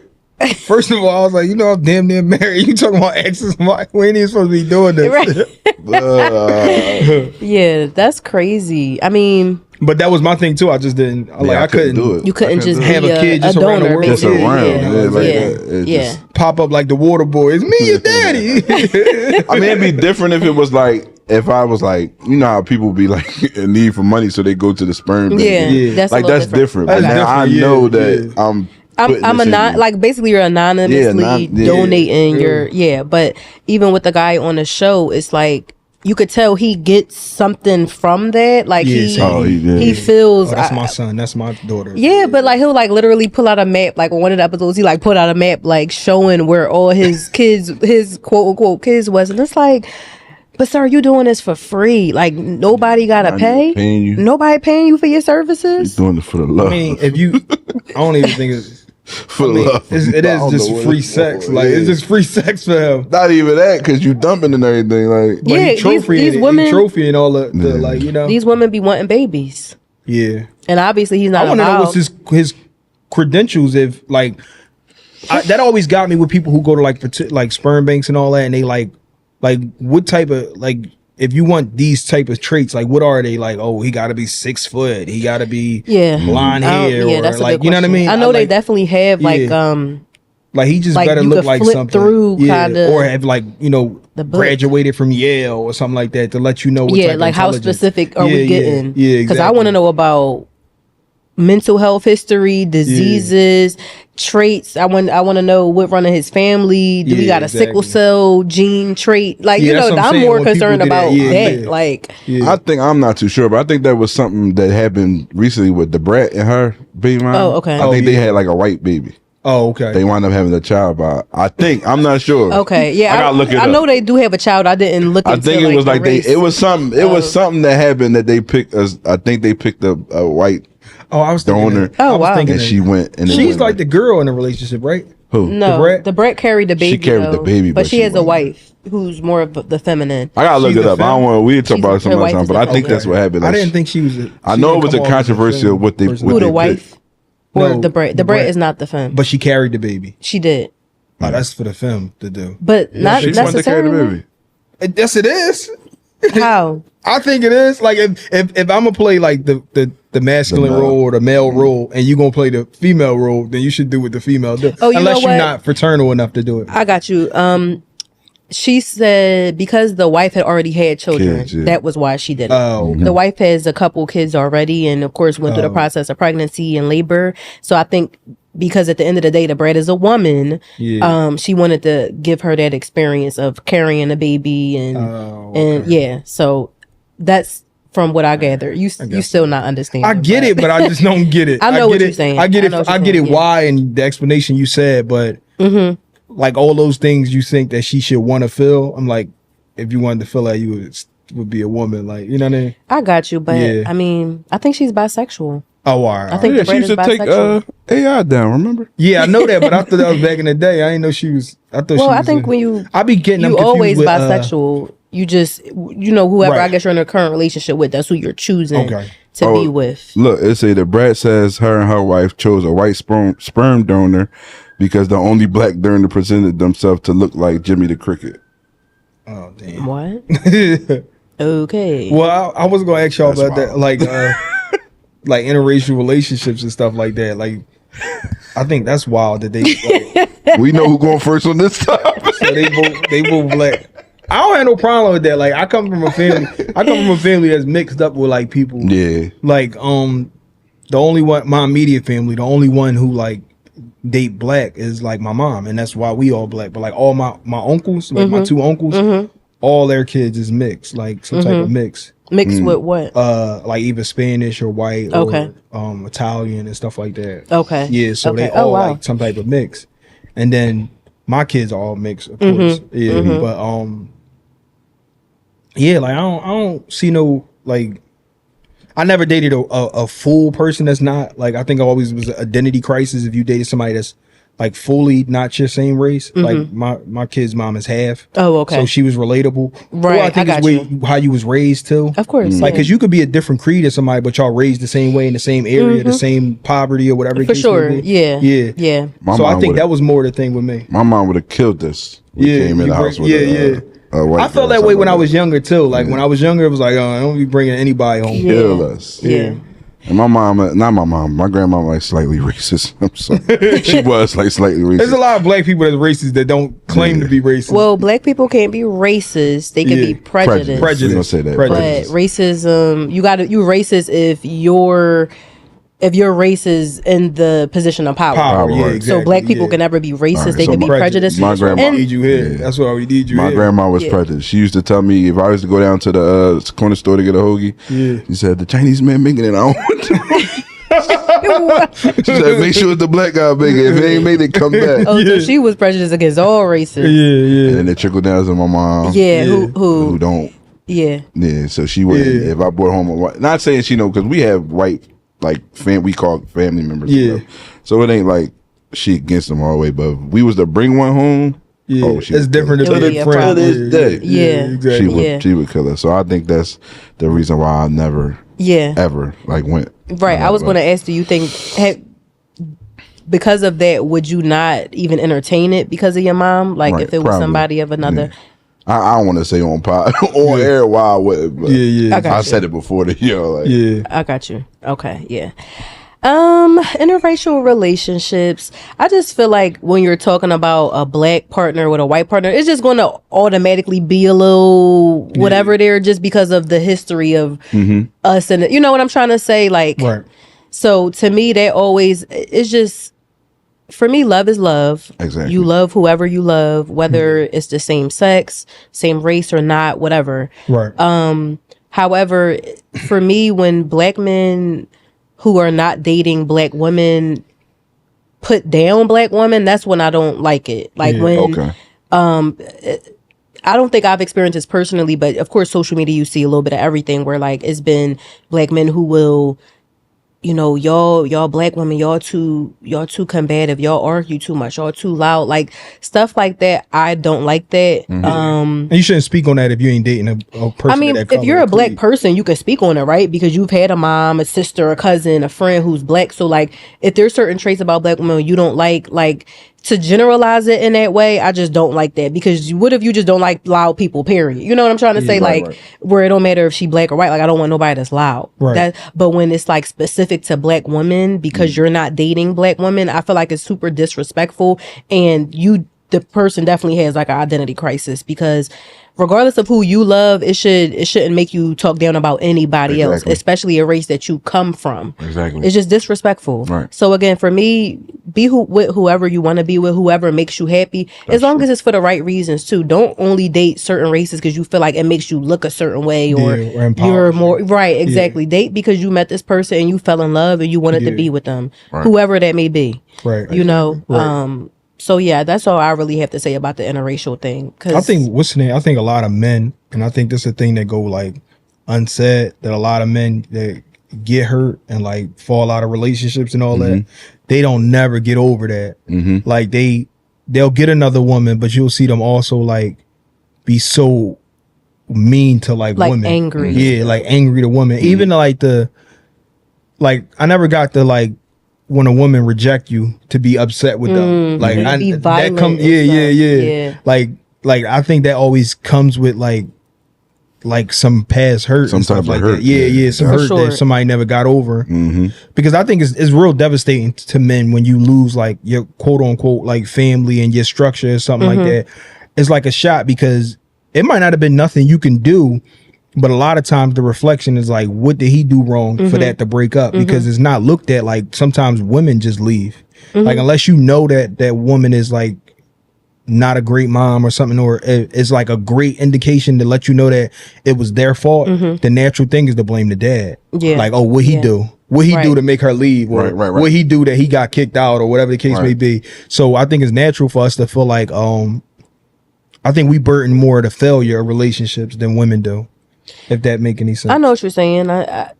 [SPEAKER 2] First of all, I was like, I'm damn near married. You talking about exes? We ain't even supposed to be doing this.
[SPEAKER 1] Right. Yeah, that's crazy. I mean,
[SPEAKER 2] but that was my thing too. I just didn't. I couldn't do it.
[SPEAKER 1] You couldn't just
[SPEAKER 2] have a kid just around the world.
[SPEAKER 3] Just around.
[SPEAKER 1] Just
[SPEAKER 2] pop up like the water boy. It's me, your daddy.
[SPEAKER 3] I mean, it'd be different if it was like, if I was like, how people be like in need for money, so they go to the sperm bank.
[SPEAKER 1] Yeah.
[SPEAKER 3] That's different. But now I know that I'm
[SPEAKER 1] like basically you're anonymously donating your but even with the guy on the show, it's like you could tell he gets something from that. Like he feels
[SPEAKER 2] that's my son, that's my daughter.
[SPEAKER 1] Yeah, but like he'll like literally pull out a map. Like one of the episodes, he like put out a map like showing where all his kids, his quote unquote kids was, and it's like, but sir, you doing this for free? Like nobody gotta pay. Nobody paying you for your services.
[SPEAKER 3] You're doing it for the love.
[SPEAKER 2] I mean, I don't even think it's. It is just free sex. Like it's just free sex for him.
[SPEAKER 3] Not even that, because you dumping and everything. Like,
[SPEAKER 1] these women,
[SPEAKER 2] trophy and all the like,
[SPEAKER 1] These women be wanting babies.
[SPEAKER 2] Yeah,
[SPEAKER 1] and obviously he's not.
[SPEAKER 2] I want to know what's his credentials. If like that always got me with people who go to like sperm banks and all that, and they like what type of like. If you want these type of traits, like what are they? Like, oh, he got to be 6 foot. He got to be blonde hair. Or
[SPEAKER 1] that's
[SPEAKER 2] like, you know what I mean?
[SPEAKER 1] I know they definitely have like
[SPEAKER 2] he just better look like something
[SPEAKER 1] through kinda,
[SPEAKER 2] or have like graduated from Yale or something like that to let you know. What type
[SPEAKER 1] like
[SPEAKER 2] of
[SPEAKER 1] how specific are we getting?
[SPEAKER 2] Yeah,
[SPEAKER 1] because I want to know about mental health history, diseases, traits. I want to know what run in his family. Do we got a sickle cell gene trait? Like I'm more concerned about that. Like
[SPEAKER 3] I think I'm not too sure, but I think that was something that happened recently with the Brat and her baby mom.
[SPEAKER 1] Oh, okay.
[SPEAKER 3] I think they had like a white baby.
[SPEAKER 2] Oh, okay.
[SPEAKER 3] They wound up having a child, but I think I'm not sure.
[SPEAKER 1] Okay, yeah,
[SPEAKER 3] I gotta look it up.
[SPEAKER 1] I know they do have a child. I didn't look.
[SPEAKER 3] I think it was like it was something. It was something that happened that they picked. I think they picked a white.
[SPEAKER 2] Oh, I was thinking
[SPEAKER 3] donor. And she went. And
[SPEAKER 2] she's like the girl in the relationship, right?
[SPEAKER 3] Who?
[SPEAKER 1] No, the Brat carried the baby.
[SPEAKER 3] She carried the baby,
[SPEAKER 1] but she has a wife who's more of the feminine.
[SPEAKER 3] I gotta look it up. I don't want. We talk about it some other time, but I think that's what happened.
[SPEAKER 2] I didn't think she was.
[SPEAKER 3] I know it was a controversy of what they.
[SPEAKER 1] Who the wife? No, the Brat. The Brat is not the femme.
[SPEAKER 2] But she carried the baby.
[SPEAKER 1] She did.
[SPEAKER 2] Oh, that's for the femme to do.
[SPEAKER 1] But not necessarily.
[SPEAKER 3] To carry the baby.
[SPEAKER 2] Yes, it is.
[SPEAKER 1] How?
[SPEAKER 2] I think it is. Like if I'm gonna play like the masculine role or the male role, and you gonna play the female role, then you should do what the female do.
[SPEAKER 1] Oh,
[SPEAKER 2] unless you're not fraternal enough to do it.
[SPEAKER 1] I got you. She said because the wife had already had children, that was why she did it.
[SPEAKER 2] Oh, okay.
[SPEAKER 1] The wife has a couple kids already, and of course went through the process of pregnancy and labor. So I think because at the end of the day, the Brat is a woman. Yeah. She wanted to give her that experience of carrying a baby and So that's from what I gather. You still not understanding.
[SPEAKER 2] I get it, but I just don't get it.
[SPEAKER 1] I know what you're saying.
[SPEAKER 2] I get it. I get it. Why and the explanation you said, but like all those things you think that she should want to feel. I'm like, if you wanted to feel like you would be a woman, like, you know what I mean?
[SPEAKER 1] I got you, but I mean, I think she's bisexual.
[SPEAKER 2] Oh, all right.
[SPEAKER 1] I think
[SPEAKER 3] she used to take AI down. Remember?
[SPEAKER 2] Yeah, I know that, but I thought that was back in the day. I didn't know she was. I thought. Well,
[SPEAKER 1] I think when
[SPEAKER 2] I be getting
[SPEAKER 1] you always bisexual. You just whoever I guess you're in a current relationship with, that's who you're choosing to be with.
[SPEAKER 3] Look, it say the Brat says her and her wife chose a white sperm donor because the only black during the presented themselves to look like Jimmy the Cricket.
[SPEAKER 2] Oh damn!
[SPEAKER 1] What? Okay.
[SPEAKER 2] Well, I was gonna ask y'all about that, like interracial relationships and stuff like that. Like, I think that's wild that they. Like,
[SPEAKER 3] we know who going first on this topic.
[SPEAKER 2] So they both black. I don't have no problem with that. Like, I come from a family that's mixed up with like people.
[SPEAKER 3] Yeah.
[SPEAKER 2] Like, the only one, my immediate family, the only one who like date black is like my mom, and that's why we all black. But like all my uncles, like my two uncles, all their kids is mixed, like some type of mix.
[SPEAKER 1] Mixed with what?
[SPEAKER 2] Like either Spanish or white, or Italian and stuff like that.
[SPEAKER 1] Okay.
[SPEAKER 2] Yeah, so they all like some type of mix, and then my kids are all mixed, of course. Yeah, but yeah, like I don't see no like. I never dated a full person that's not like. I think I always was an identity crisis if you dated somebody that's like fully not your same race. Like my kid's mom is half.
[SPEAKER 1] Oh, okay.
[SPEAKER 2] So she was relatable.
[SPEAKER 1] Right.
[SPEAKER 2] Well, I think it's how you was raised too.
[SPEAKER 1] Of course.
[SPEAKER 2] Like, cause you could be a different creed as somebody, but y'all raised the same way in the same area, the same poverty or whatever.
[SPEAKER 1] For sure. Yeah.
[SPEAKER 2] Yeah.
[SPEAKER 1] Yeah.
[SPEAKER 2] So I think that was more the thing with me.
[SPEAKER 3] My mom would have killed us. We came in the house with
[SPEAKER 2] I felt that way when I was younger too. Like when I was younger, it was like, I don't be bringing anybody home.
[SPEAKER 3] Kill us.
[SPEAKER 1] Yeah.
[SPEAKER 3] And my mom, not my mom, my grandma was like slightly racist. I'm sorry. She was like slightly racist.
[SPEAKER 2] There's a lot of black people that's racist that don't claim to be racist.
[SPEAKER 1] Well, black people can't be racist. They can be prejudiced.
[SPEAKER 2] Prejudice.
[SPEAKER 3] Gonna say that.
[SPEAKER 1] But racism, you racist if your race is in the position of power.
[SPEAKER 2] Yeah, exactly.
[SPEAKER 1] So black people can never be racist. They can be prejudiced.
[SPEAKER 3] My grandma
[SPEAKER 2] need you here. That's why we need you.
[SPEAKER 3] My grandma was prejudiced. She used to tell me if I was to go down to the corner store to get a hoagie, she said, the Chinese man making it, I don't want to. She said, make sure it's the black guy making it. If they ain't made it, come back.
[SPEAKER 1] Oh, so she was prejudiced against all races.
[SPEAKER 2] Yeah.
[SPEAKER 3] And then it trickled down to my mom.
[SPEAKER 1] Yeah, who
[SPEAKER 3] don't.
[SPEAKER 1] Yeah.
[SPEAKER 3] Yeah, so she would, if I brought home a white, not saying she know, because we have white, like, we call family members. Yeah. So it ain't like she against them all the way, but if we was to bring one home,
[SPEAKER 2] it's different to
[SPEAKER 3] this day.
[SPEAKER 1] Yeah.
[SPEAKER 2] Exactly.
[SPEAKER 3] She would kill us. So I think that's the reason why I never ever like went.
[SPEAKER 1] Right. I was going to ask, do you think because of that, would you not even entertain it because of your mom? Like if it was somebody of another.
[SPEAKER 3] I don't want to say on air why I would, but I said it before
[SPEAKER 1] I got you. Okay, yeah. Interracial relationships. I just feel like when you're talking about a black partner with a white partner, it's just going to automatically be a little whatever there, just because of the history of us, and you know what I'm trying to say. Like, so to me, that always it's just. For me, love is love.
[SPEAKER 3] Exactly.
[SPEAKER 1] You love whoever you love, whether it's the same sex, same race or not, whatever.
[SPEAKER 2] Right.
[SPEAKER 1] However, for me, when black men who are not dating black women put down black women, that's when I don't like it. Like when I don't think I've experienced this personally, but of course, social media, you see a little bit of everything where like it's been black men who will, you know, y'all black women, y'all too combative, y'all argue too much, y'all too loud, like stuff like that. I don't like that.
[SPEAKER 2] And you shouldn't speak on that if you ain't dating a person.
[SPEAKER 1] I mean, if you're a black person, you can speak on it, right? Because you've had a mom, a sister, a cousin, a friend who's black. So like, if there's certain traits about black women you don't like to generalize it in that way, I just don't like that. Because what if you just don't like loud people, period? You know what I'm trying to say? Where it don't matter if she black or white. Like, I don't want nobody that's loud.
[SPEAKER 2] Right.
[SPEAKER 1] But when it's like specific to black women, because you're not dating black women, I feel like it's super disrespectful. And the person definitely has like an identity crisis, because regardless of who you love, it shouldn't make you talk down about anybody else, especially a race that you come from.
[SPEAKER 3] Exactly.
[SPEAKER 1] It's just disrespectful.
[SPEAKER 3] Right.
[SPEAKER 1] So again, for me, be with whoever you want to be with, whoever makes you happy, as long as it's for the right reasons too. Don't only date certain races because you feel like it makes you look a certain way or you're more right. Exactly. Date because you met this person and you fell in love and you wanted to be with them, whoever that may be.
[SPEAKER 2] Right.
[SPEAKER 1] You know. So yeah, that's all I really have to say about the interracial thing. Cause
[SPEAKER 2] I think I think a lot of men, and I think this is a thing that go like unsaid, that a lot of men that get hurt and like fall out of relationships and all that, they don't never get over that. Like they'll get another woman, but you'll see them also like be so mean to like women,
[SPEAKER 1] angry.
[SPEAKER 2] Yeah, like angry to women. Even like I never got the like when a woman reject you to be upset with them. Like that comes, yeah. Like I think that always comes with like some past hurt, some type of like hurt. That. Yeah, some hurt that somebody never got over. Because I think it's real devastating to men when you lose like your quote unquote like family and your structure or something like that. It's like a shot because it might not have been nothing you can do, but a lot of times the reflection is like, what did he do wrong for that to break up? Because it's not looked at like sometimes women just leave. Like unless you know that woman is like not a great mom or something, or it's like a great indication to let you know that it was their fault. The natural thing is to blame the dad. Like, oh, what he do? What he do to make her leave? Or what he do that he got kicked out or whatever the case may be. So I think it's natural for us to feel like, I think we burden more of the failure of relationships than women do. If that make any sense.
[SPEAKER 1] I know what you're saying. I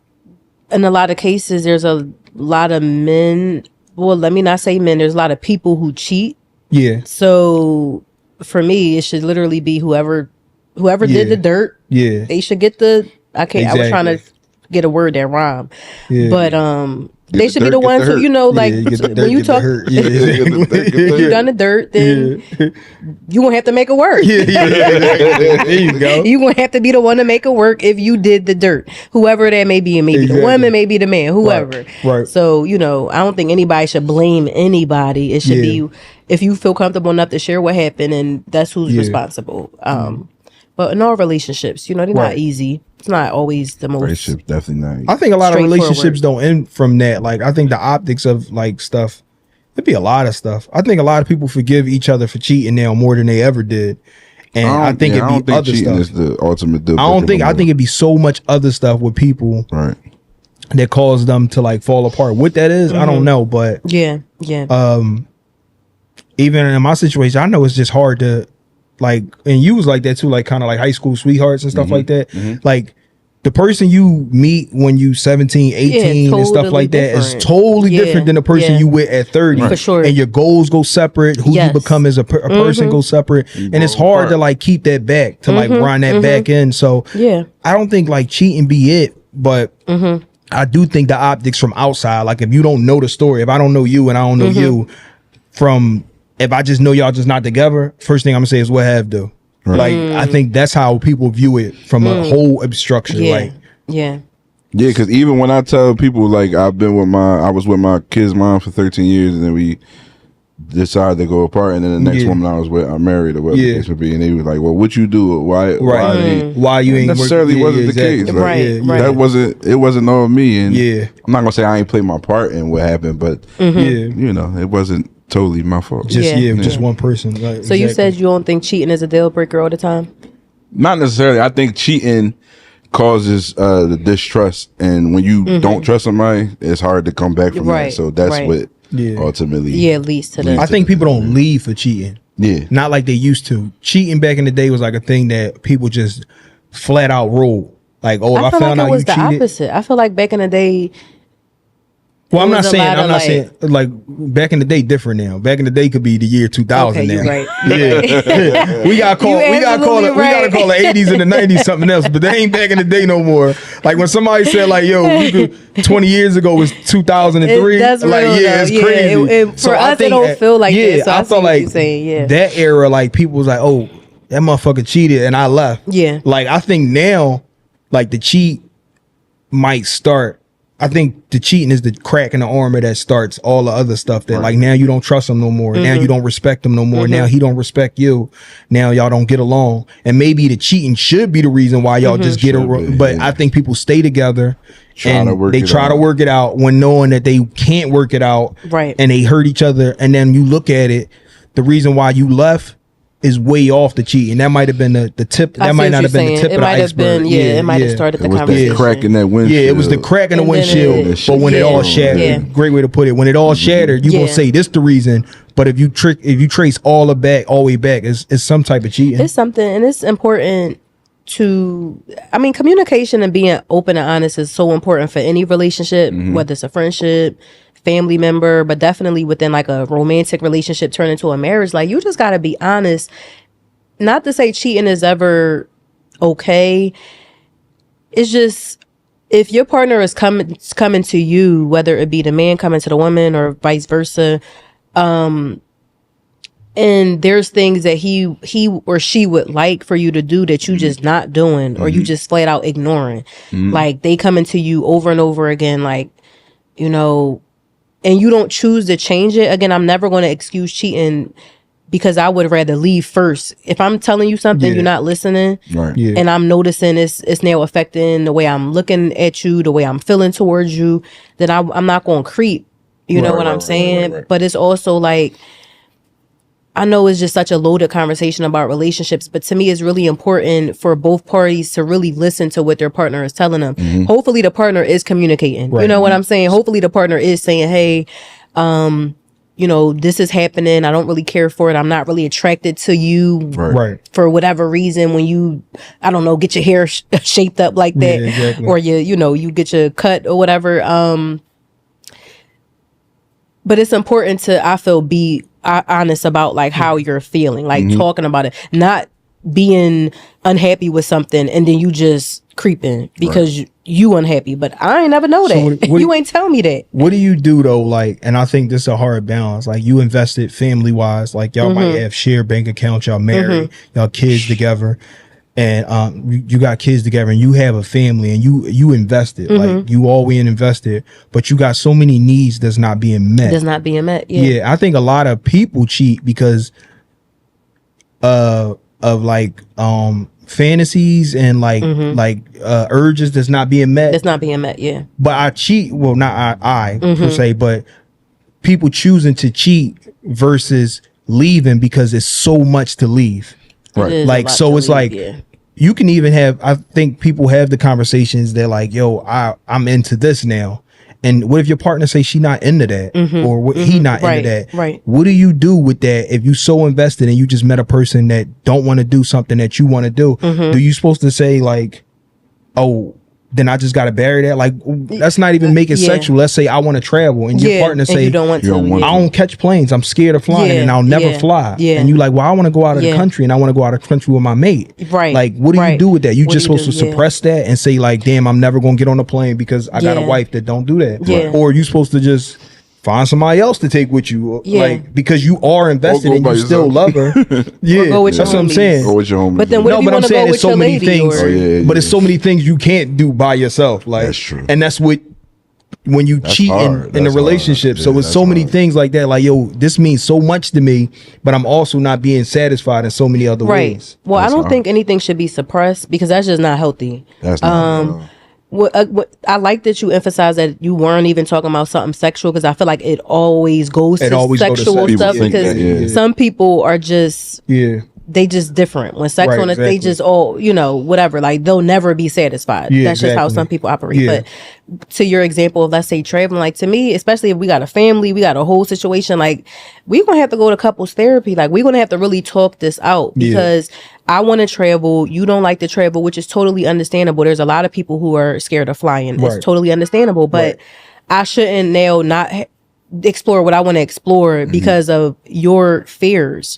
[SPEAKER 1] in a lot of cases, there's a lot of men. Well, let me not say men. There's a lot of people who cheat.
[SPEAKER 2] Yeah.
[SPEAKER 1] So for me, it should literally be whoever did the dirt.
[SPEAKER 2] Yeah.
[SPEAKER 1] They should get the. I was trying to get a word that rhyme. Yeah. But they should be the ones who, like when you talk, you done the dirt, then you won't have to make it work. There you go. You won't have to be the one to make it work if you did the dirt. Whoever that may be, and maybe the woman, maybe the man, whoever.
[SPEAKER 2] Right.
[SPEAKER 1] So, I don't think anybody should blame anybody. It should be if you feel comfortable enough to share what happened, and that's who's responsible. But in all relationships, they're not easy. It's not always the most.
[SPEAKER 3] Relationships definitely not easy.
[SPEAKER 2] I think a lot of relationships don't end from that. Like, I think the optics of like stuff, it'd be a lot of stuff. I think a lot of people forgive each other for cheating now more than they ever did. And I think it'd be other stuff. Is the ultimate deal. I think it'd be so much other stuff with people.
[SPEAKER 3] Right.
[SPEAKER 2] That cause them to like fall apart. What that is, I don't know. But
[SPEAKER 1] yeah.
[SPEAKER 2] Even in my situation, I know it's just hard to. Like, and you was like that too, like kind of like high school sweethearts and stuff like that. Like the person you meet when you 17, 18 totally and stuff like that is totally different than the person you with at 30.
[SPEAKER 1] For sure.
[SPEAKER 2] And your goals go separate. Who you become as a person goes separate. And it's hard to like keep that back, to like run that back in. So I don't think like cheating be it, but I do think the optics from outside, like if you don't know the story, if I don't know you and I don't know you from... If I just know y'all just not together, first thing I'm gonna say is what have do. Like I think that's how people view it from a whole obstruction.
[SPEAKER 3] Yeah, because even when I tell people like I was with my kid's mom for 13 years and then we decided to go apart, and then the next woman I was with, I married or whatever the case would be, and they was like, "Well, what you do? Why
[SPEAKER 2] you ain't
[SPEAKER 3] necessarily wasn't the case? Like, that wasn't all me." And I'm not gonna say I ain't played my part in what happened, but it wasn't totally my fault.
[SPEAKER 2] Just one person. Like,
[SPEAKER 1] so you said you don't think cheating is a deal breaker all the time?
[SPEAKER 3] Not necessarily. I think cheating causes the distrust, and when you don't trust somebody, it's hard to come back from that. So that's what ultimately
[SPEAKER 1] leads to that.
[SPEAKER 2] I think people don't leave for cheating. Not like they used to. Cheating back in the day was like a thing that people just flat out rolled. Like, oh, I found out you cheated.
[SPEAKER 1] Opposite. I feel like back in the day.
[SPEAKER 2] Well, I'm not saying like back in the day different now. Back in the day could be the year 2000 now.
[SPEAKER 1] You're right.
[SPEAKER 2] we gotta call the 80s and the 90s something else, but they ain't back in the day no more. Like when somebody said like, yo, 20 years ago was 2003.
[SPEAKER 1] That's like, real,
[SPEAKER 2] it's crazy.
[SPEAKER 1] For us, it don't feel like that. So I felt like
[SPEAKER 2] that era, like people was like, oh, that motherfucker cheated and I left.
[SPEAKER 1] Yeah.
[SPEAKER 2] Like I think now, like the cheat might start. I think the cheating is the crack in the armor that starts all the other stuff that like now you don't trust him no more. Now you don't respect him no more. Now he don't respect you. Now y'all don't get along. And maybe the cheating should be the reason why y'all just get but I think people stay together and they try to work it out when knowing that they can't work it out.
[SPEAKER 1] Right.
[SPEAKER 2] And they hurt each other. And then you look at it, the reason why you left is way off the cheating. That might have been the tip. That might not have been the tip of the iceberg.
[SPEAKER 1] It might have started the conversation.
[SPEAKER 3] The crack in that windshield.
[SPEAKER 2] Yeah, it was the crack in the windshield. But when it all shattered, great way to put it. When it all shattered, you gonna say this the reason. But if you trace all the way back, it's some type of cheating.
[SPEAKER 1] It's something, and it's important to. I mean, communication and being open and honest is so important for any relationship, whether it's a friendship, family member, but definitely within like a romantic relationship turn into a marriage. Like you just got to be honest. Not to say cheating is ever okay. It's just if your partner is coming to you, whether it be the man coming to the woman or vice versa, and there's things that he or she would like for you to do that you just not doing, or you just flat out ignoring. Like they coming to you over and over again, like, you know, and you don't choose to change it. Again, I'm never going to excuse cheating, because I would rather leave first. If I'm telling you something, you're not listening, right? And I'm noticing it's now affecting the way I'm looking at you, the way I'm feeling towards you, then I'm not going to creep. You know what I'm saying? Right. But it's also like, I know it's just such a loaded conversation about relationships, but to me, it's really important for both parties to really listen to what their partner is telling them. Hopefully the partner is communicating. Right. You know what I'm saying? Hopefully the partner is saying, hey, you know, this is happening. I don't really care for it. I'm not really attracted to you, right? For whatever reason, when you, I don't know, get your hair shaped up like that, exactly. Or you get your cut or whatever. But it's important to, I feel, be honest about like how you're feeling, like talking about it, not being unhappy with something and then you just creeping because you unhappy. But I ain't never know that. So you ain't tell me that.
[SPEAKER 2] What do you do though? Like, and I think this is a hard balance. Like, you invested family wise, like y'all might have shared bank accounts, y'all married, y'all kids together, and you got kids together, and you have a family, and you invested, like you always invested, but you got so many needs that's not being met. Yeah, I think a lot of people cheat because of like fantasies and like urges that's not being met.
[SPEAKER 1] It's not being met, yeah.
[SPEAKER 2] But I cheat, well, not I per se, but people choosing to cheat versus leaving because it's so much to leave. Right. Like, so it's like, you can even have, I think people have the conversations, they're like, yo, I'm into this now. And what if your partner say she not into that, or he not into that? Right. What do you do with that if you so invested and you just met a person that don't want to do something that you want to do? Do you supposed to say like, oh, then I just got to bury that? Like, that's not even make it sexual. Let's say I want to travel and your partner say,
[SPEAKER 1] you don't want to.
[SPEAKER 2] I don't catch planes. I'm scared of flying and I'll never fly. And you like, well, I want to go out of the country and I want to go out of the country with my mate. Right. Like, what do you do with that? You just supposed to suppress that and say like, damn, I'm never going to get on a plane because I got a wife that don't do that. Or you supposed to just find somebody else to take with you, like, because you are invested and you still love her. That's what I'm saying.
[SPEAKER 3] Go with your homies.
[SPEAKER 1] But then what if you want to go with your lady?
[SPEAKER 2] But it's so many things you can't do by yourself. Like,
[SPEAKER 3] that's true.
[SPEAKER 2] And that's what, when you cheat in a relationship. So it's so many things like that. Like, yo, this means so much to me, but I'm also not being satisfied in so many other ways.
[SPEAKER 1] Well, I don't think anything should be suppressed because that's just not healthy.
[SPEAKER 3] That's not
[SPEAKER 1] what I like that you emphasize that you weren't even talking about something sexual, because I feel like it always goes to sexual stuff, because some people are just they just different when sex on it. They just all, you know, whatever, like they'll never be satisfied. That's just how some people operate. But to your example of, let's say, traveling, like, to me, especially if we got a family, we got a whole situation, like, we're gonna have to go to couples therapy. Like, we're gonna have to really talk this out, because I want to travel, you don't like to travel, which is totally understandable. There's a lot of people who are scared of flying. It's totally understandable, but I shouldn't now not explore what I want to explore because of your fears.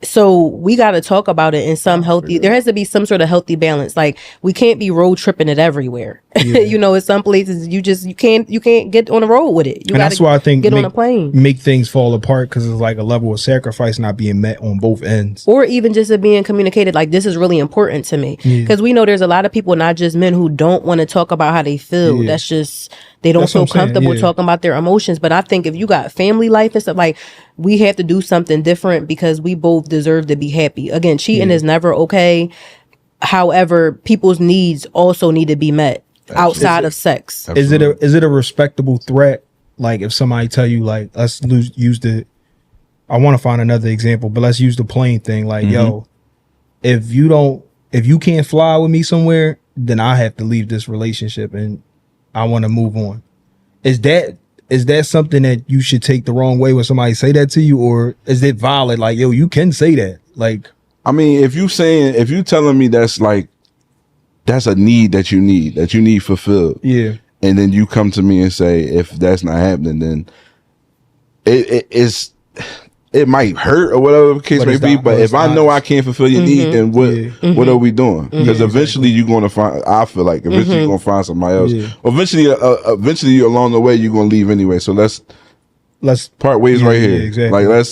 [SPEAKER 1] So we got to talk about it in some healthy, there has to be some sort of healthy balance. Like, we can't be road tripping it everywhere. You know, in some places you can't get on the road with it.
[SPEAKER 2] And that's why I think
[SPEAKER 1] get on a plane.
[SPEAKER 2] Make things fall apart, because it's like a level of sacrifice not being met on both ends.
[SPEAKER 1] Or even just it being communicated, like, this is really important to me. Because we know there's a lot of people, not just men, who don't want to talk about how they feel. That's just, they don't feel comfortable talking about their emotions. But I think if you got family life and stuff, like, we have to do something different, because we both deserve to be happy. Again, cheating is never okay. However, people's needs also need to be met outside of sex.
[SPEAKER 2] Is it a respectable threat? Like, if somebody tell you, like, let's use the, I want to find another example, but let's use the plane thing. Like, yo, if you can't fly with me somewhere, then I have to leave this relationship and I want to move on. Is that something that you should take the wrong way when somebody say that to you, or is it valid? Like, yo, you can say that. Like,
[SPEAKER 3] I mean, if you telling me that's like, that's a need that you need fulfilled. And then you come to me and say, if that's not happening, then it's, it might hurt or whatever the case may be, but if I know I can't fulfill your need, then what are we doing? Because eventually you're going to find. I feel like eventually you're going to find somebody else. Eventually along the way you're going to leave anyway. So let's part ways right here. Exactly. Like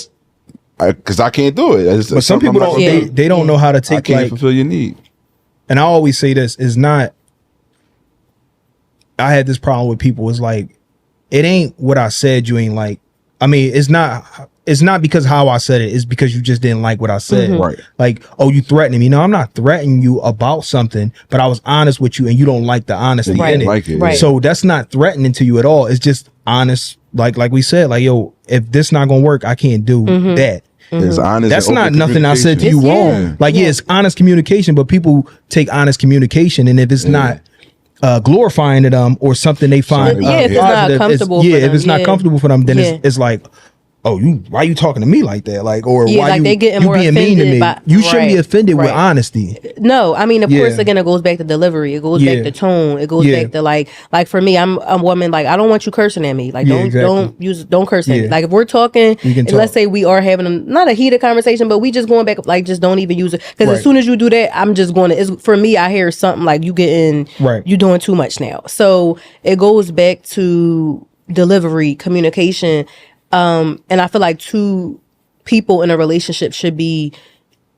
[SPEAKER 3] because I can't do it.
[SPEAKER 2] But some people don't. They don't know how to take. I
[SPEAKER 3] can't fulfill your need.
[SPEAKER 2] And I always say this is not. I had this problem with people. It's like, it ain't what I said. You ain't like. I mean, it's not because how I said it. It's because you just didn't like what I said.
[SPEAKER 3] Right.
[SPEAKER 2] Like, oh, you threatening me. No, I'm not threatening you about something, but I was honest with you and you don't like the honesty in it.
[SPEAKER 3] Like it.
[SPEAKER 2] Right. So that's not threatening to you at all. It's just honest. Like we said, like, yo, if this not going to work, I can't do that.
[SPEAKER 3] It's honest.
[SPEAKER 2] That's not nothing I said to you wrong. Like, it's honest communication, but people take honest communication. And if it's not glorifying to them or something they find
[SPEAKER 1] if it's not comfortable for them,
[SPEAKER 2] if it's not comfortable for them, then it's like, oh, why you talking to me like that? Like, or why
[SPEAKER 1] like
[SPEAKER 2] you being mean to me? You shouldn't be offended with honesty.
[SPEAKER 1] No, I mean, of course, again, it goes back to delivery. It goes back to tone. It goes back to like for me, I'm a woman. Like, I don't want you cursing at me. Like, don't curse at me. Like, if we're talking, and let's say we are having not a heated conversation, but we just going back, like, just don't even use it. Because as soon as you do that, I'm just going to. For me, I hear something like you doing too much now. So it goes back to delivery, communication. And I feel like two people in a relationship should be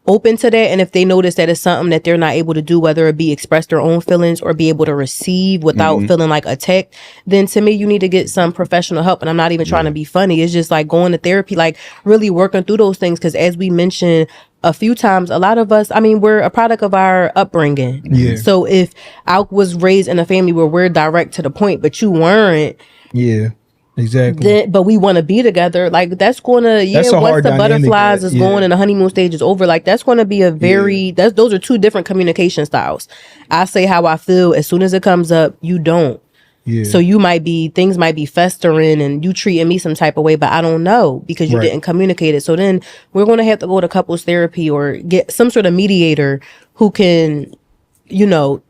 [SPEAKER 1] open to that. And if they notice that it's something that they're not able to do, whether it be express their own feelings or be able to receive without feeling like attacked, then to me, you need to get some professional help. And I'm not even trying to be funny. It's just like going to therapy, like really working through those things. Because as we mentioned a few times, a lot of us, I mean, we're a product of our upbringing.
[SPEAKER 2] Yeah.
[SPEAKER 1] So if I was raised in a family where we're direct to the point, but you weren't.
[SPEAKER 2] Yeah. Exactly.
[SPEAKER 1] But we want to be together. Like, that's going to, once the butterflies is going and the honeymoon stage is over, like, that's going to be a very, those are two different communication styles. I say how I feel. As soon as it comes up, you don't. Yeah. So things might be festering and you treating me some type of way, but I don't know because you didn't communicate it. So then we're going to have to go to couples therapy or get some sort of mediator who can,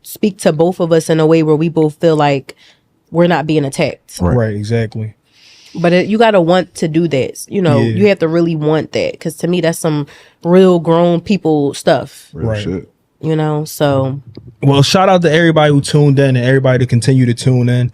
[SPEAKER 1] speak to both of us in a way where we both feel like we're not being attacked.
[SPEAKER 2] Right, exactly.
[SPEAKER 1] But you got to want to do that. You have to really want that. Because to me, that's some real grown people stuff.
[SPEAKER 3] Right. Shit.
[SPEAKER 1] So.
[SPEAKER 2] Well, shout out to everybody who tuned in and everybody to continue to tune in.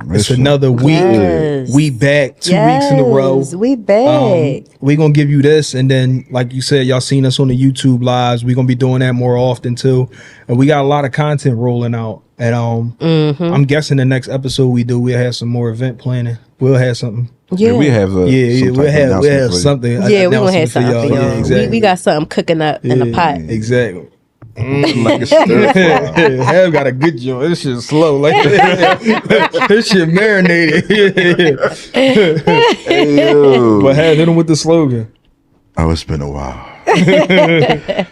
[SPEAKER 2] It's another week.
[SPEAKER 1] Yes.
[SPEAKER 2] We back 2 weeks in a row.
[SPEAKER 1] We back.
[SPEAKER 2] We're going to give you this. And then, like you said, y'all seen us on the YouTube lives. We're going to be doing that more often, too. And we got a lot of content rolling out. And I'm guessing the next episode we'll have some more event planning. We'll have something.
[SPEAKER 3] Yeah, we have
[SPEAKER 2] we'll have something.
[SPEAKER 1] Yeah, we're gonna have something for y'all.
[SPEAKER 2] Yeah, exactly.
[SPEAKER 1] we got something cooking up in the pot.
[SPEAKER 2] Exactly.
[SPEAKER 3] Like a stir fry.
[SPEAKER 2] Have got a good joint. This shit slow. Like this shit marinated. But hit them with the slogan.
[SPEAKER 3] Oh, it's been a while.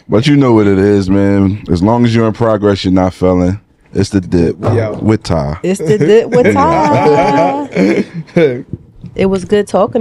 [SPEAKER 3] But you know what it is, man. As long as you're in progress, you're not failing. It's the dip with Ty.
[SPEAKER 1] It's the dip with Ty. It was good talking.